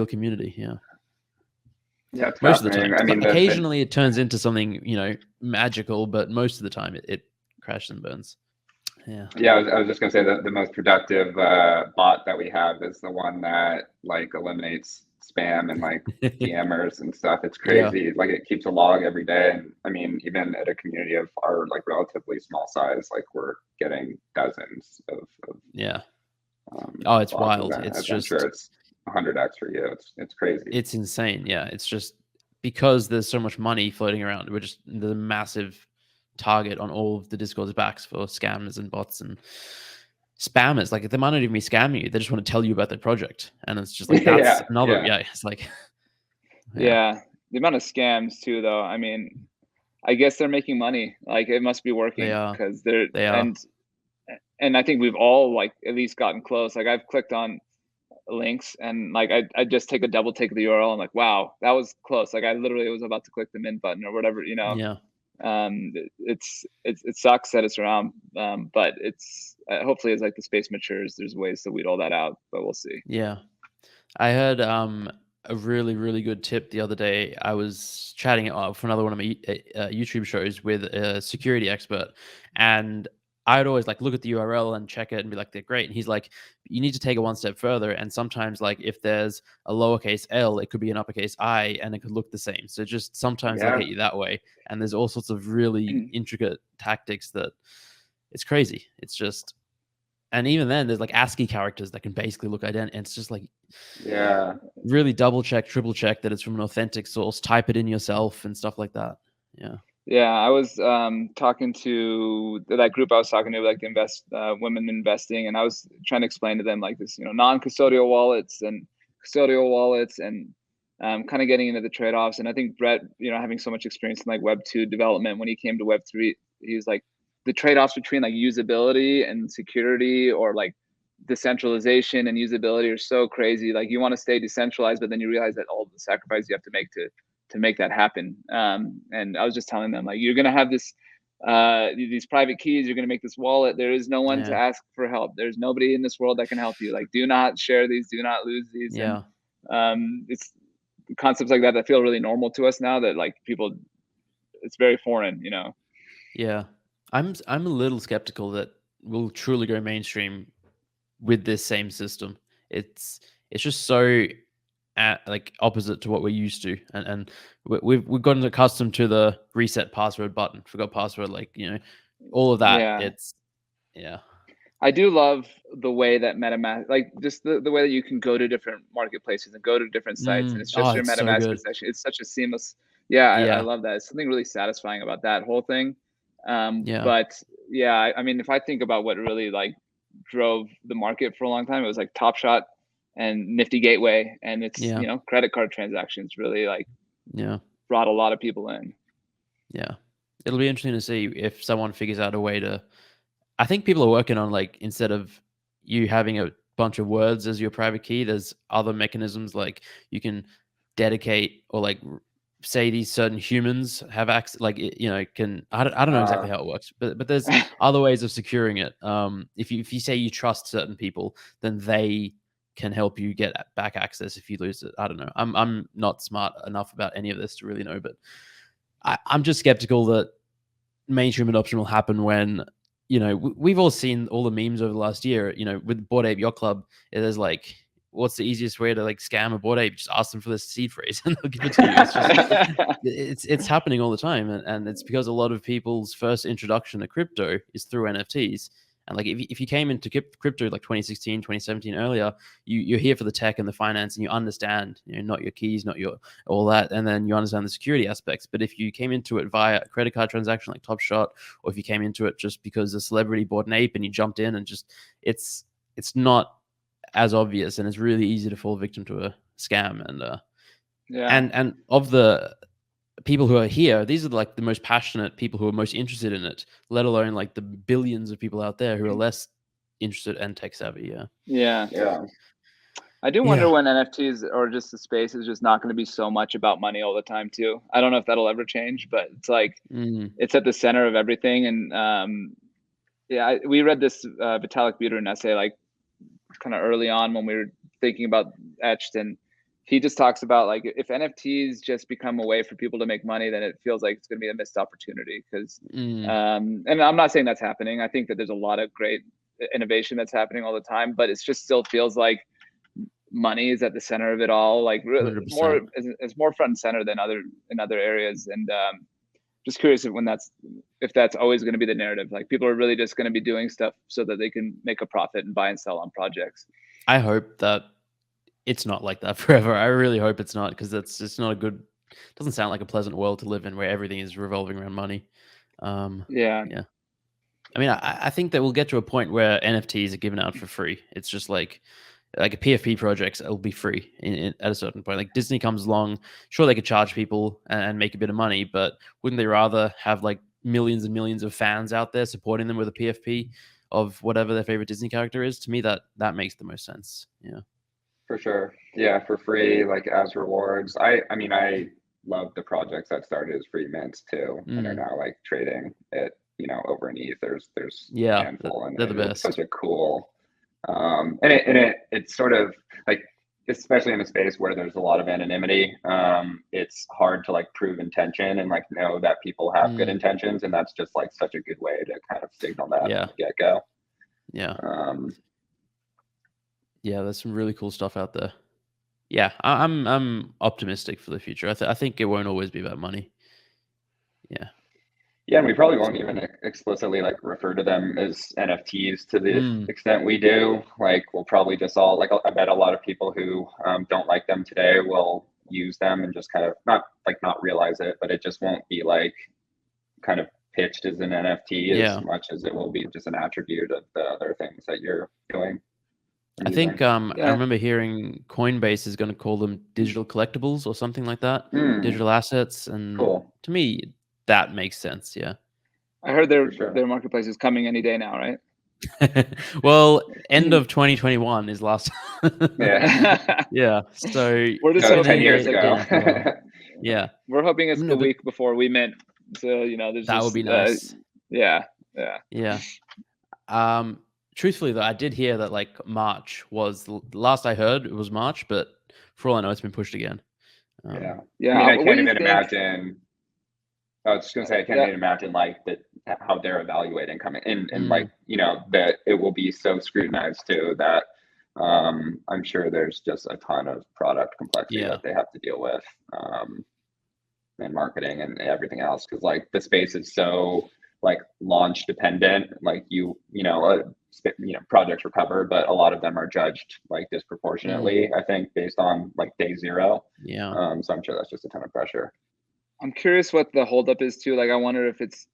community. Yeah, it's most of the time. I mean, occasionally it turns into something magical, but most of the time it crashes and burns. Yeah, I was just gonna say that the most productive bot that we have is the one that like eliminates spam and like DMers and stuff. It's crazy. Like it keeps a log every day. And I mean, even at a community of our like relatively small size, like we're getting dozens of it's wild. It's just, I'm sure it's 100x for you. It's crazy. It's insane. Yeah, it's just because there's so much money floating around. We're just the massive target on all of the Discord's backs for scammers and bots and spammers. Like they might not even be scamming you, they just want to tell you about their project, and it's just like that's another it's like the amount of scams too, though. I mean, I guess they're making money. Like it must be working because they are. And I think we've all like at least gotten close. Like I've clicked on links and like I just take a double take of the URL and like, wow, that was close. Like I literally was about to click the mint button or whatever, it sucks that it's around, but it's hopefully as like the space matures, there's ways to weed all that out, but we'll see. I heard a really good tip the other day. I was chatting for another one of my YouTube shows with a security expert, and I'd always like look at the URL and check it and be like, they're great. And he's like, you need to take it one step further. And sometimes like if there's a lowercase L, it could be an uppercase I and it could look the same. So just sometimes they'll get you that way. And there's all sorts of really intricate tactics that it's crazy. It's just, and even then there's like ASCII characters that can basically look identical. And it's just like, really double check, triple check that it's from an authentic source, type it in yourself and stuff like that. Yeah, I was talking to that group I was talking to, like the women investing, and I was trying to explain to them like this, non-custodial wallets and custodial wallets, and kind of getting into the trade-offs. And I think Brett, having so much experience in like Web2 development, when he came to Web3, he was like, the trade-offs between like usability and security, or like decentralization and usability, are so crazy. Like you want to stay decentralized, but then you realize that all the sacrifices you have to make to make that happen. And I was just telling them, like, you're gonna have this these private keys, you're gonna make this wallet. There is no one to ask for help. There's nobody in this world that can help you. Like, do not share these, do not lose these. Yeah. And it's concepts like that feel really normal to us now, that like people, it's very foreign, you know. Yeah. I'm a little skeptical that we'll truly go mainstream with this same system. It's just so like opposite to what we're used to, and we've gotten accustomed to the reset password button, forgot password, like, you know, all of that. Yeah. It's I do love the way that MetaMask, like just the way that you can go to different marketplaces and go to different sites, and it's just your it's so MetaMask good. possession. It's such a seamless. Yeah, Yeah. I love that. It's something really satisfying about that whole thing. Yeah. But yeah, I mean, if I think about what really like drove the market for a long time, it was like Top Shot and Nifty Gateway, and it's Yeah. you know, credit card transactions really like Yeah. brought a lot of people in. Yeah. It'll be interesting to see if someone figures out a way to. I think people are working on, like, instead of you having a bunch of words as your private key, there's other mechanisms, like you can dedicate or like say these certain humans have access, like, you know, can I don't know exactly how it works, but there's other ways of securing it. If you say you trust certain people, then they can help you get back access if you lose it. I don't know. I'm not smart enough about any of this to really know, but I'm just skeptical that mainstream adoption will happen when, you know, we've all seen all the memes over the last year, you know, with Bored Ape Yacht Club. There's like, what's the easiest way to like scam a Bored Ape? Just ask them for the seed phrase and they'll give it to you. It's happening all the time, and it's because a lot of people's first introduction to crypto is through NFTs. And like, if you came into crypto like 2016, 2017 earlier, you're here for the tech and the finance, and you understand, you know, not your keys, not your all that, and then you understand the security aspects. But if you came into it via a credit card transaction like Top Shot, or if you came into it just because a celebrity bought an ape and you jumped in and just, it's not as obvious, and it's really easy to fall victim to a scam. And and of the people who are here, these are like the most passionate people who are most interested in it, let alone like the billions of people out there who are less interested and tech savvy. Yeah. I do wonder when NFTs or just the space is just not going to be so much about money all the time too. I don't know if that'll ever change, but it's like it's at the center of everything. And we read this Vitalik Buterin essay like kind of early on when we were thinking about Etched, and he just talks about like, if NFTs just become a way for people to make money, then it feels like it's going to be a missed opportunity. Because and I'm not saying that's happening. I think that there's a lot of great innovation that's happening all the time, but it just still feels like money is at the center of it all. Like really 100%. more, it's more front and center than in other areas. And just curious if that's always going to be the narrative. Like people are really just going to be doing stuff so that they can make a profit and buy and sell on projects. I hope that it's not like that forever. I really hope it's not, because it's not a good, doesn't sound like a pleasant world to live in where everything is revolving around money. Yeah. I mean, I think that we'll get to a point where NFTs are given out for free. It's just like a PFP projects, it'll be free at a certain point. Like Disney comes along, sure, they could charge people and make a bit of money, but wouldn't they rather have like millions and millions of fans out there supporting them with a PFP of whatever their favorite Disney character is? To me, that makes the most sense. Yeah. For sure. Yeah, for free, like as rewards. I mean, I love the projects that started as free mints too, and are now like trading it, you know, over in ETH. There's a handful, and they're the best. It's such a cool, and it's sort of like, especially in a space where there's a lot of anonymity, it's hard to like prove intention and like know that people have good intentions, and that's just like such a good way to kind of signal that from the get-go. Yeah, there's some really cool stuff out there. Yeah, I'm optimistic for the future. I think it won't always be about money. Yeah, and we probably won't even explicitly like refer to them as NFTs to the extent we do. Like we'll probably just all like, I bet a lot of people who don't like them today will use them and just kind of not realize it, but it just won't be like kind of pitched as an NFT as much as it will be just an attribute of the other things that you're doing. I think I remember hearing Coinbase is going to call them digital collectibles or something like that, digital assets, and to me that makes sense. Yeah, I heard their marketplace is coming any day now, right? Well, end of 2021 is last. Yeah. So we're just 10 years ago. Yeah. We're hoping it's No, the but week before we mint. So, you know, there's that just, would be nice. yeah. Yeah. Truthfully though, I did hear that like March was the last I heard, it was March, but for all I know, it's been pushed again. Yeah. I mean, I What can't do you even think? imagine. I was just gonna say, I can't Yeah. even imagine like how they're evaluating coming in, and Mm. like, you know, that it will be so scrutinized too that I'm sure there's just a ton of product complexity Yeah. that they have to deal with, and marketing and everything else, because like the space is so like launch dependent. Like you know, projects recover, but a lot of them are judged like disproportionately, I think, based on like day zero. Yeah. So I'm sure that's just a ton of pressure. I'm curious what the holdup is too. Like, I wonder if it's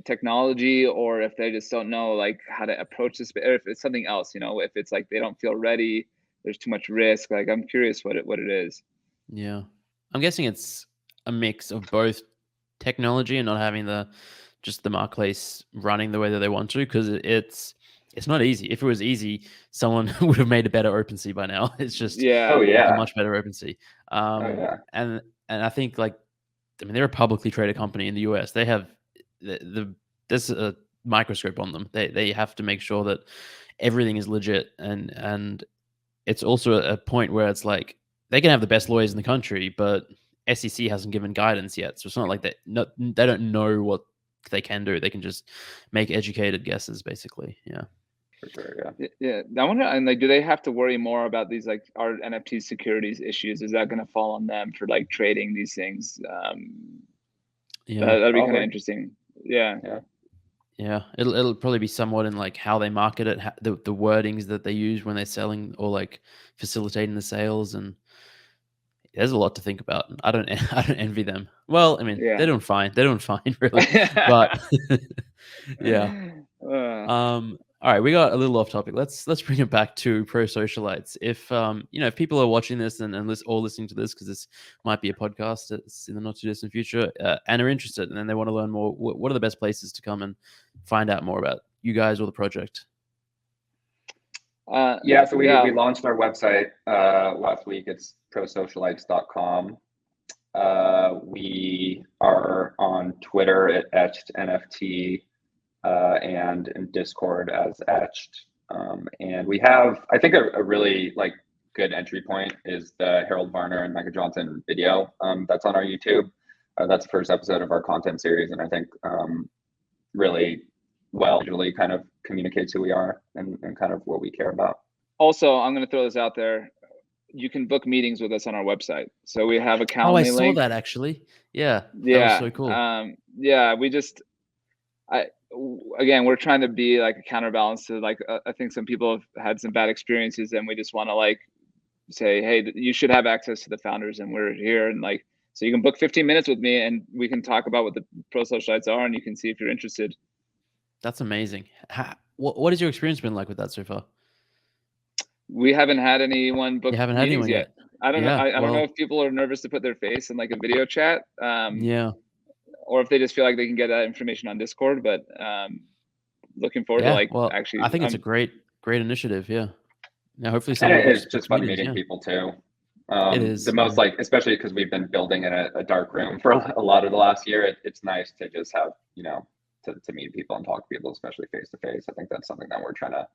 technology, or if they just don't know like how to approach this, or if it's something else. You know, if it's like they don't feel ready, there's too much risk. Like, I'm curious what it is. Yeah. I'm guessing it's a mix of both technology and not having the marketplace running the way that they want to, because it's not easy. If it was easy, someone would have made a better OpenSea by now. It's just Yeah. Oh like a yeah. much better OpenSea. Oh yeah. And I think like, I mean, they're a publicly traded company in the US. They have there's a microscope on them. They have to make sure that everything is legit, and it's also a point where it's like they can have the best lawyers in the country, but SEC hasn't given guidance yet. So it's not like they don't know what they can do. They can just make educated guesses, basically. Yeah. For sure, yeah. Yeah. I wonder, and like, do they have to worry more about these like our NFT securities issues? Is that going to fall on them for like trading these things? Yeah. That'd be kind of Probably. interesting. Yeah. Yeah, it'll probably be somewhat in like how they market it, the wordings that they use when they're selling or like facilitating the sales, and there's a lot to think about. I don't I don't envy them. Well, I mean, Yeah. they're doing fine. They're doing fine, really. But yeah. All right, we got a little off topic. Let's bring it back to Prosocialites. If if people are watching this and or listening to this, because this might be a podcast that's in the not too distant future, and are interested, and then they want to learn more, what are the best places to come and find out more about you guys or the project? Yeah, so we launched our website last week. It's prosocialites.com. We are on Twitter at Etched NFT, and in Discord as Etched. And we have, I think, a really like good entry point is the Harold Varner and Micah Johnson video that's on our YouTube. That's the first episode of our content series, and I think really well visually kind of communicates who we are and kind of what we care about. Also, I'm going to throw this out there. You can book meetings with us on our website. So we have a Calendly Oh, I saw link. that actually. Yeah, Yeah. that was so cool. Yeah, again, we're trying to be like a counterbalance to like, I think some people have had some bad experiences, and we just want to like say, hey, you should have access to the founders, and we're here. And like, so you can book 15 minutes with me and we can talk about what the Prosocialites are, and you can see if you're interested. That's amazing. What has your experience been like with that so far? We haven't had anyone book meetings yet. I don't know. I don't know if people are nervous to put their face in like a video chat. Yeah. Or if they just feel like they can get that information on Discord, but looking forward to like actually. I think it's a great initiative. Yeah. Now, hopefully, it's just fun meeting people too. It is the most like, especially because we've been building in a dark room for a lot of the last year. It's nice to just have to meet people and talk to people, especially face to face. I think that's something that we're trying to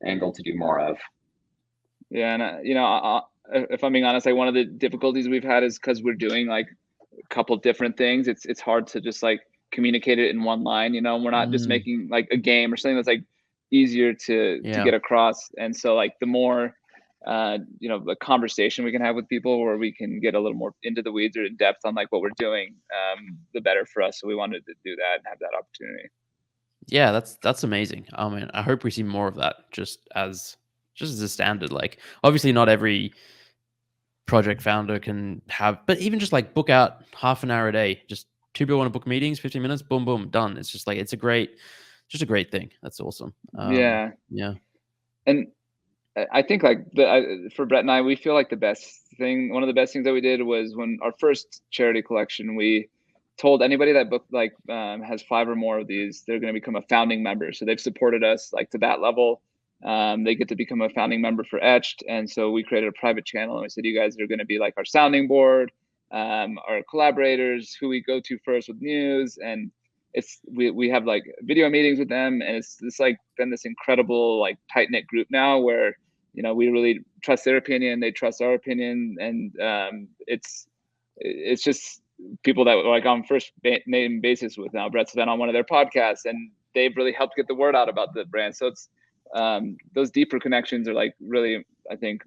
angle to do more of. Yeah, and if I'm being honest, like one of the difficulties we've had is because we're doing like a couple different things. It's hard to just like communicate it in one line. We're not just making like a game or something that's like easier to get across. And so like the more the conversation we can have with people, where we can get a little more into the weeds or in depth on like what we're doing, the better for us. So we wanted to do that and have that opportunity. Yeah, that's amazing. I mean, I hope we see more of that just as a standard. Like, obviously not every project founder can have, but even just like book out half an hour a day. Just two people want to book meetings, 15 minutes, boom, boom, done. It's just like, it's a great thing. That's awesome. Yeah. And I think like for Brett and I, we feel like one of the best things that we did was when our first charity collection, we told anybody that booked like has 5 or more of these, they're going to become a founding member. So they've supported us like to that level. They get to become a founding member for Etched. And so we created a private channel, and we said, you guys are going to be like our sounding board. our collaborators, who we go to first with news, and we have like video meetings with them, and it's like been this incredible like tight knit group now where we really trust their opinion, they trust our opinion, and it's just people that like on first name basis with now. Brett's been on one of their podcasts, and they've really helped get the word out about the brand. So it's those deeper connections are like really, I think,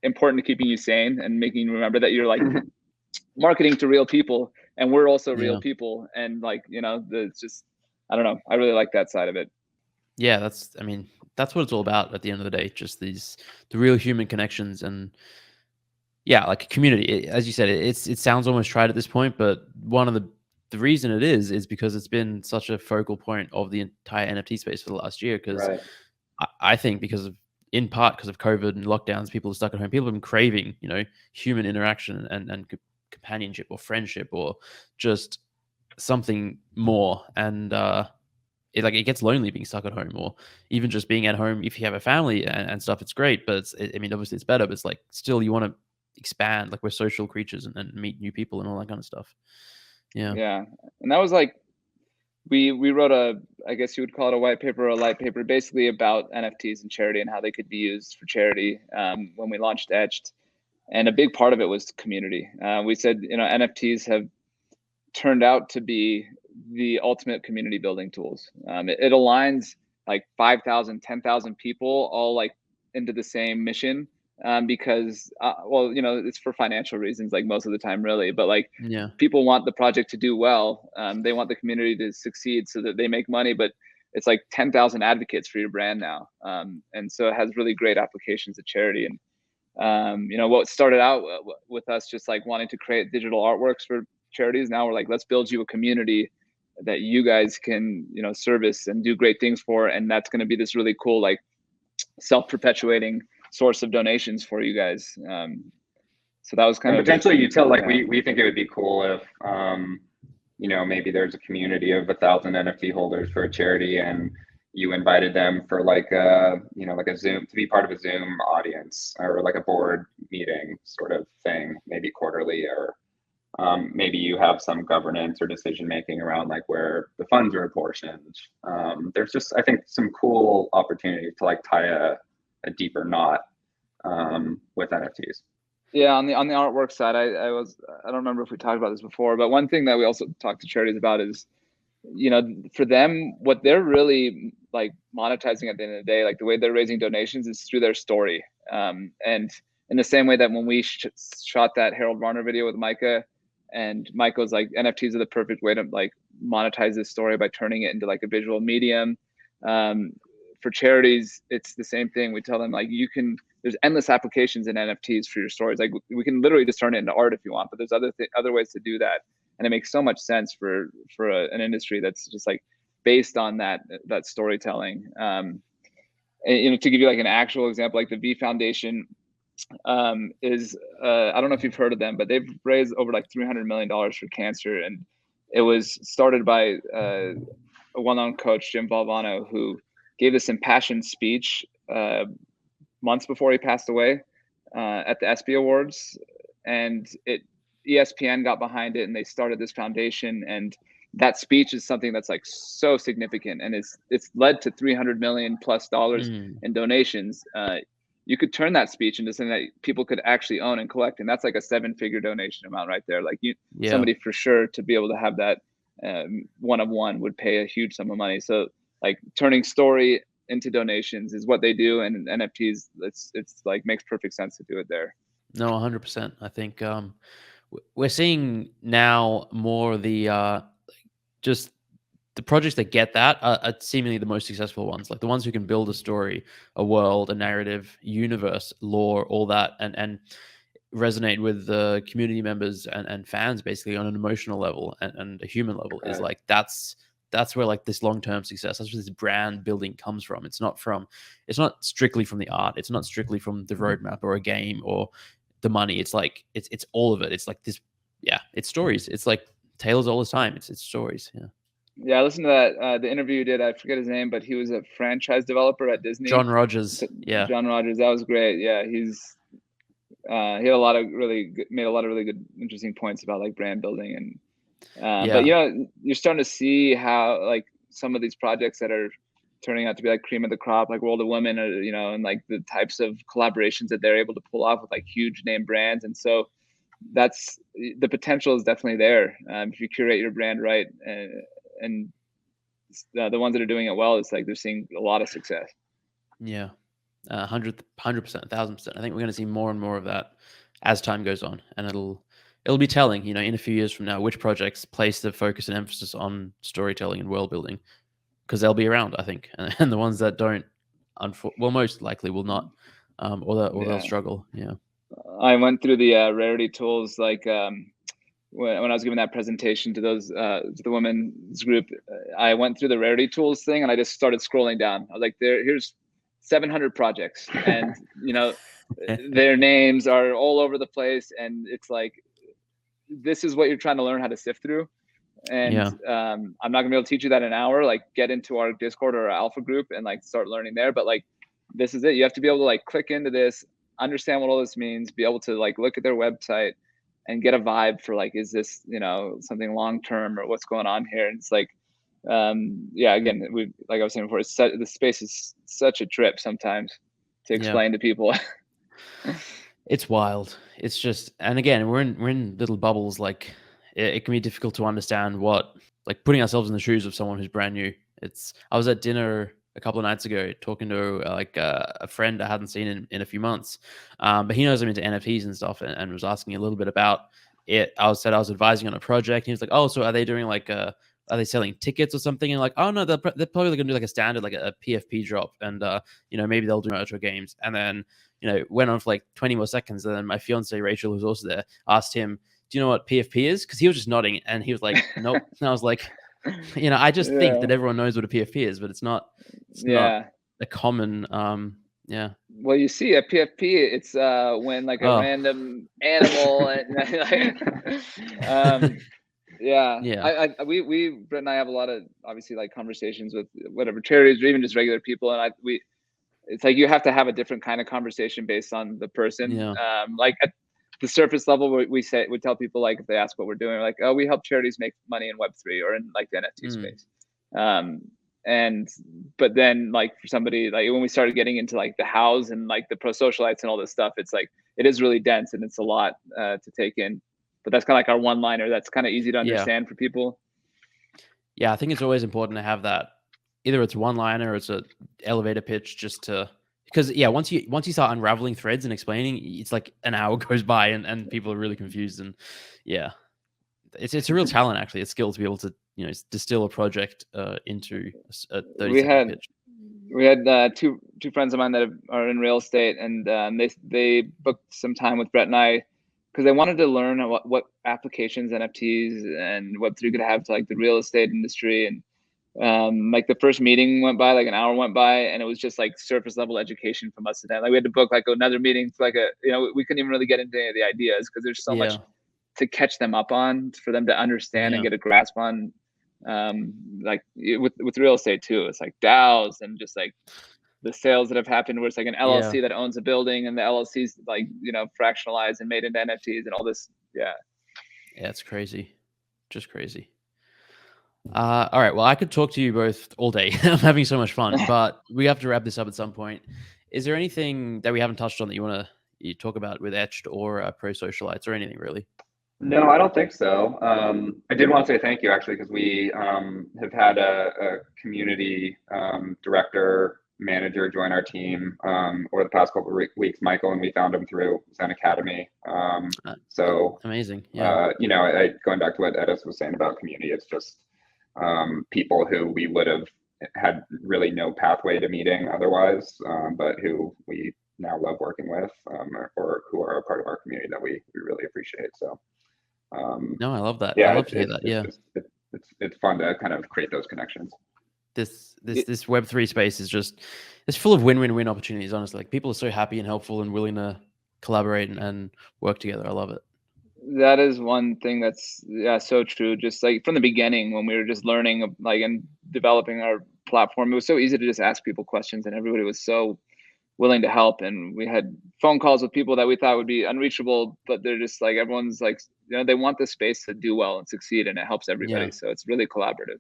important to keeping you sane and making you remember that you're like marketing to real people, and we're also real people, and like it's just, I don't know, I really like that side of it. Yeah, that's what it's all about at the end of the day, just the real human connections. And yeah, like a community, as you said, it sounds almost trite at this point, but one of the reason it is because it's been such a focal point of the entire NFT space for the last year, because I think in part because of COVID and lockdowns, people are stuck at home. People have been craving, human interaction and companionship or friendship or just something more. And it gets lonely being stuck at home, or even just being at home. If you have a family and stuff, it's great. But obviously it's better. But it's like still you want to expand. Like we're social creatures and meet new people and all that kind of stuff. Yeah, and that was like we wrote I guess you would call it a white paper or a light paper, basically about NFTs and charity and how they could be used for charity when we launched Etched. And a big part of it was community. We said, NFTs have turned out to be the ultimate community building tools. It aligns like 5,000, 10,000 people all like into the same mission because, it's for financial reasons, like most of the time, really. But like, people want the project to do well. They want the community to succeed so that they make money. But it's like 10,000 advocates for your brand now, and so it has really great applications to charity. And what started out with us just like wanting to create digital artworks for charities, now we're like, let's build you a community that you guys can service and do great things for, and that's going to be this really cool like self-perpetuating source of donations for you guys. So that was kind of potentially utility. Like we think it would be cool if maybe there's a community of 1,000 NFT holders for a charity, and you invited them for like a Zoom, to be part of a Zoom audience or like a board meeting sort of thing, maybe quarterly, or maybe you have some governance or decision making around like where the funds are apportioned. There's just, I think, some cool opportunities to like tie a deeper knot with NFTs. Yeah, on the artwork side, I don't remember if we talked about this before, but one thing that we also talk to charities about is, for them, what they're really like monetizing at the end of the day, like the way they're raising donations is through their story. And in the same way that when we shot that Harold Varner video with Micah, and Micah was like, NFTs are the perfect way to like monetize this story by turning it into like a visual medium. For charities, it's the same thing. We tell them like, there's endless applications in NFTs for your stories. Like we can literally just turn it into art if you want, but there's other ways to do that. And it makes so much sense for an industry that's just like based on that storytelling. And to give you like an actual example, like the V Foundation is I don't know if you've heard of them, but they've raised over like $300 million for cancer, and it was started by a well-known coach, Jim Valvano, who gave this impassioned speech months before he passed away at the ESPY Awards, and ESPN got behind it, and they started this foundation. And that speech is something that's like so significant, and it's led to $300 million plus in donations. You could turn that speech into something that people could actually own and collect, and that's like a 7-figure donation amount right there. Like somebody for sure to be able to have that one of one would pay a huge sum of money. So like turning story into donations is what they do, and NFTs, it's like makes perfect sense to do it there. No, 100%. I think we're seeing now more the just the projects that get that are seemingly the most successful ones, like the ones who can build a story, a world, a narrative, universe, lore, all that, and resonate with the community members and fans basically on an emotional level and a human level. Is like that's where like this long-term success, that's where this brand building comes from. It's not strictly from the art, it's not strictly from the roadmap or a game or the money. It's like it's all of it. It's like this, it's stories. It's like Taylor's all the time. It's stories. Yeah, I listened to that the interview you did. I forget his name, but he was a franchise developer at Disney. John Rogers. John Rogers. That was great. Yeah, he's he had a lot of made a lot of really good, interesting points about like brand building and but you're starting to see how like some of these projects that are turning out to be like cream of the crop, like World of Women, and like the types of collaborations that they're able to pull off with like huge name brands. And so that's the potential is definitely there if you curate your brand right, and the ones that are doing it well, it's like they're seeing a lot of success. Yeah, 100%, 1,000%. I think we're going to see more and more of that as time goes on, and it'll be telling, in a few years from now, which projects place the focus and emphasis on storytelling and world building, because they'll be around, I think, and the ones that don't, most likely will not, or they'll struggle. Yeah. I went through the rarity tools, like when I was giving that presentation to those to the women's group. I went through the rarity tools thing, and I just started scrolling down. I was like, here's 700 projects, and their names are all over the place, and it's like, this is what you're trying to learn how to sift through. And I'm not gonna be able to teach you that in an hour. Like, get into our Discord or our alpha group and like start learning there. But like, this is it. You have to be able to like click into this, understand what all this means, be able to like look at their website and get a vibe for like, is this, something long term or what's going on here? And it's like, again, like I was saying before, the space is such a trip sometimes to explain to people. It's wild. It's just, and again, we're in little bubbles. Like, it can be difficult to understand like putting ourselves in the shoes of someone who's brand new. I was at dinner a couple of nights ago talking to a friend I hadn't seen in a few months, but he knows I'm into NFTs and stuff, and was asking a little bit about it. I was advising on a project. And he was like, "Oh, so are they doing like are they selling tickets or something?" And like, "Oh no, they're probably going to do like a standard, like a PFP drop, and maybe they'll do retro games." And then went on for like 20 more seconds, and then my fiance Rachel, who's also there, asked him, "Do you know what PFP is?" Because he was just nodding, and he was like, "Nope." And I was like, I just think that everyone knows what a PFP is, but it's not a common Well, you see, a PFP, it's when like a random animal and we Brett and I have a lot of obviously like conversations with whatever charities or even just regular people, and it's like you have to have a different kind of conversation based on the person. Like at the surface level, we tell people, like, if they ask what we're doing, we're like, oh, we help charities make money in Web3 or in like the NFT space. But then like for somebody, like when we started getting into like the hows and like the Prosocialites and all this stuff, it's like, it is really dense and it's a lot to take in. But that's kind of like our one liner. That's kind of easy to understand for people. Yeah, I think it's always important to have that. Either it's one liner or it's a elevator pitch, because once you start unraveling threads and explaining, it's like an hour goes by and people are really confused. And it's a real talent, actually, a skill to be able to distill a project into a 30-second pitch. We had two friends of mine that are in real estate, and they booked some time with Brett and I because they wanted to learn what applications NFTs and Web3 could have to like the real estate industry. And like the first meeting went by, like an hour went by, and it was just like surface level education from us to them. Like we had to book like another meeting to like we couldn't even really get into any of the ideas because there's so much to catch them up on, for them to understand and get a grasp on. Like with real estate too, it's like DAOs and just like the sales that have happened where it's like an LLC that owns a building and the LLC's like fractionalized and made into NFTs and all this. It's crazy, just crazy. All right, well, I could talk to you both all day. I'm having so much fun, but we have to wrap this up at some point. Is there anything that we haven't touched on that you want to talk about with Etched or Prosocialites or anything really? No, I don't think so. I did want to say thank you, actually, because we have had a community director manager join our team over the past couple of weeks, Michael, and we found him through Zen Academy. So amazing. Going back to what Ediz was saying about community, it's just people who we would have had really no pathway to meeting otherwise, but who we now love working with, or who are a part of our community that we really appreciate. So no, I love that. I love to hear that. It's fun to kind of create those connections. This Web3 space it's full of win-win-win opportunities, honestly. Like, people are so happy and helpful and willing to collaborate and work together. I love it. That is one thing that's so true. Just like from the beginning, when we were just learning like and developing our platform, it was so easy to just ask people questions, and everybody was so willing to help. And we had phone calls with people that we thought would be unreachable, but they're just like, everyone's like, they want the space to do well and succeed, and it helps everybody. Yeah. So it's really collaborative.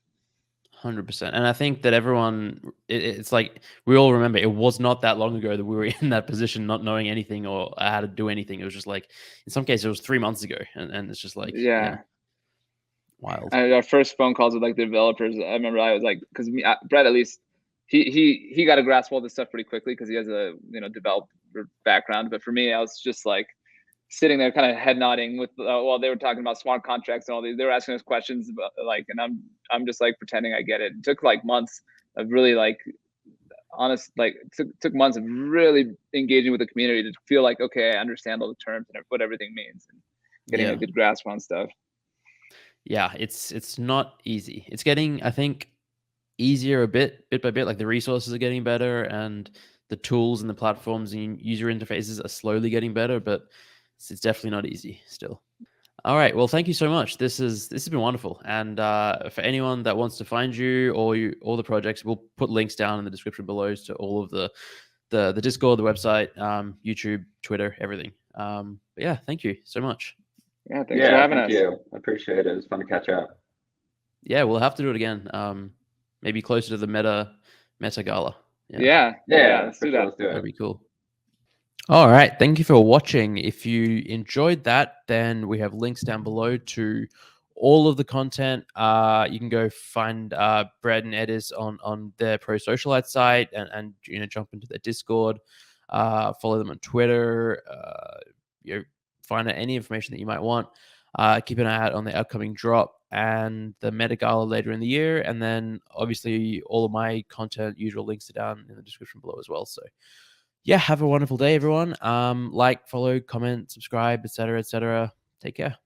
100%. And I think that everyone, it's like we all remember it was not that long ago that we were in that position, not knowing anything or how to do anything. It was just like, in some cases, it was 3 months ago. And it's just like, yeah, wild. Our first phone calls with like the developers, I remember I was like, because Brett, at least, he got a grasp of all this stuff pretty quickly because he has a developer background. But for me, I was just like sitting there kind of head nodding with while they were talking about smart contracts and all these. They were asking us questions about, like, and I'm just like pretending I get it. It took like months of really like honest, like took months of really engaging with the community to feel like, okay, I understand all the terms and what everything means, and getting a good grasp on stuff. Yeah, it's not easy. It's getting, I think, easier bit by bit. Like the resources are getting better, and the tools and the platforms and user interfaces are slowly getting better, but it's definitely not easy still. All right. Well, thank you so much. This has been wonderful. And for anyone that wants to find you or all the projects, we'll put links down in the description below to all of the Discord, the website, YouTube, Twitter, everything. But yeah, thank you so much. Yeah, thanks for having us. Thank you. I appreciate it. It was fun to catch up. Yeah, we'll have to do it again. Maybe closer to the Meta Gala. Yeah. Let's do that. Let's do it. That'd be cool. All right. Thank you for watching. If you enjoyed that, then we have links down below to all of the content. You can go find Brett and Ediz on their Prosocialites site and jump into their Discord. Follow them on Twitter. Find out any information that you might want. Keep an eye out on the upcoming drop and the Meta Gala later in the year. And then obviously all of my content, usual links are down in the description below as well. So yeah, have a wonderful day, everyone. Like, follow, comment, subscribe, etc., etc. Take care.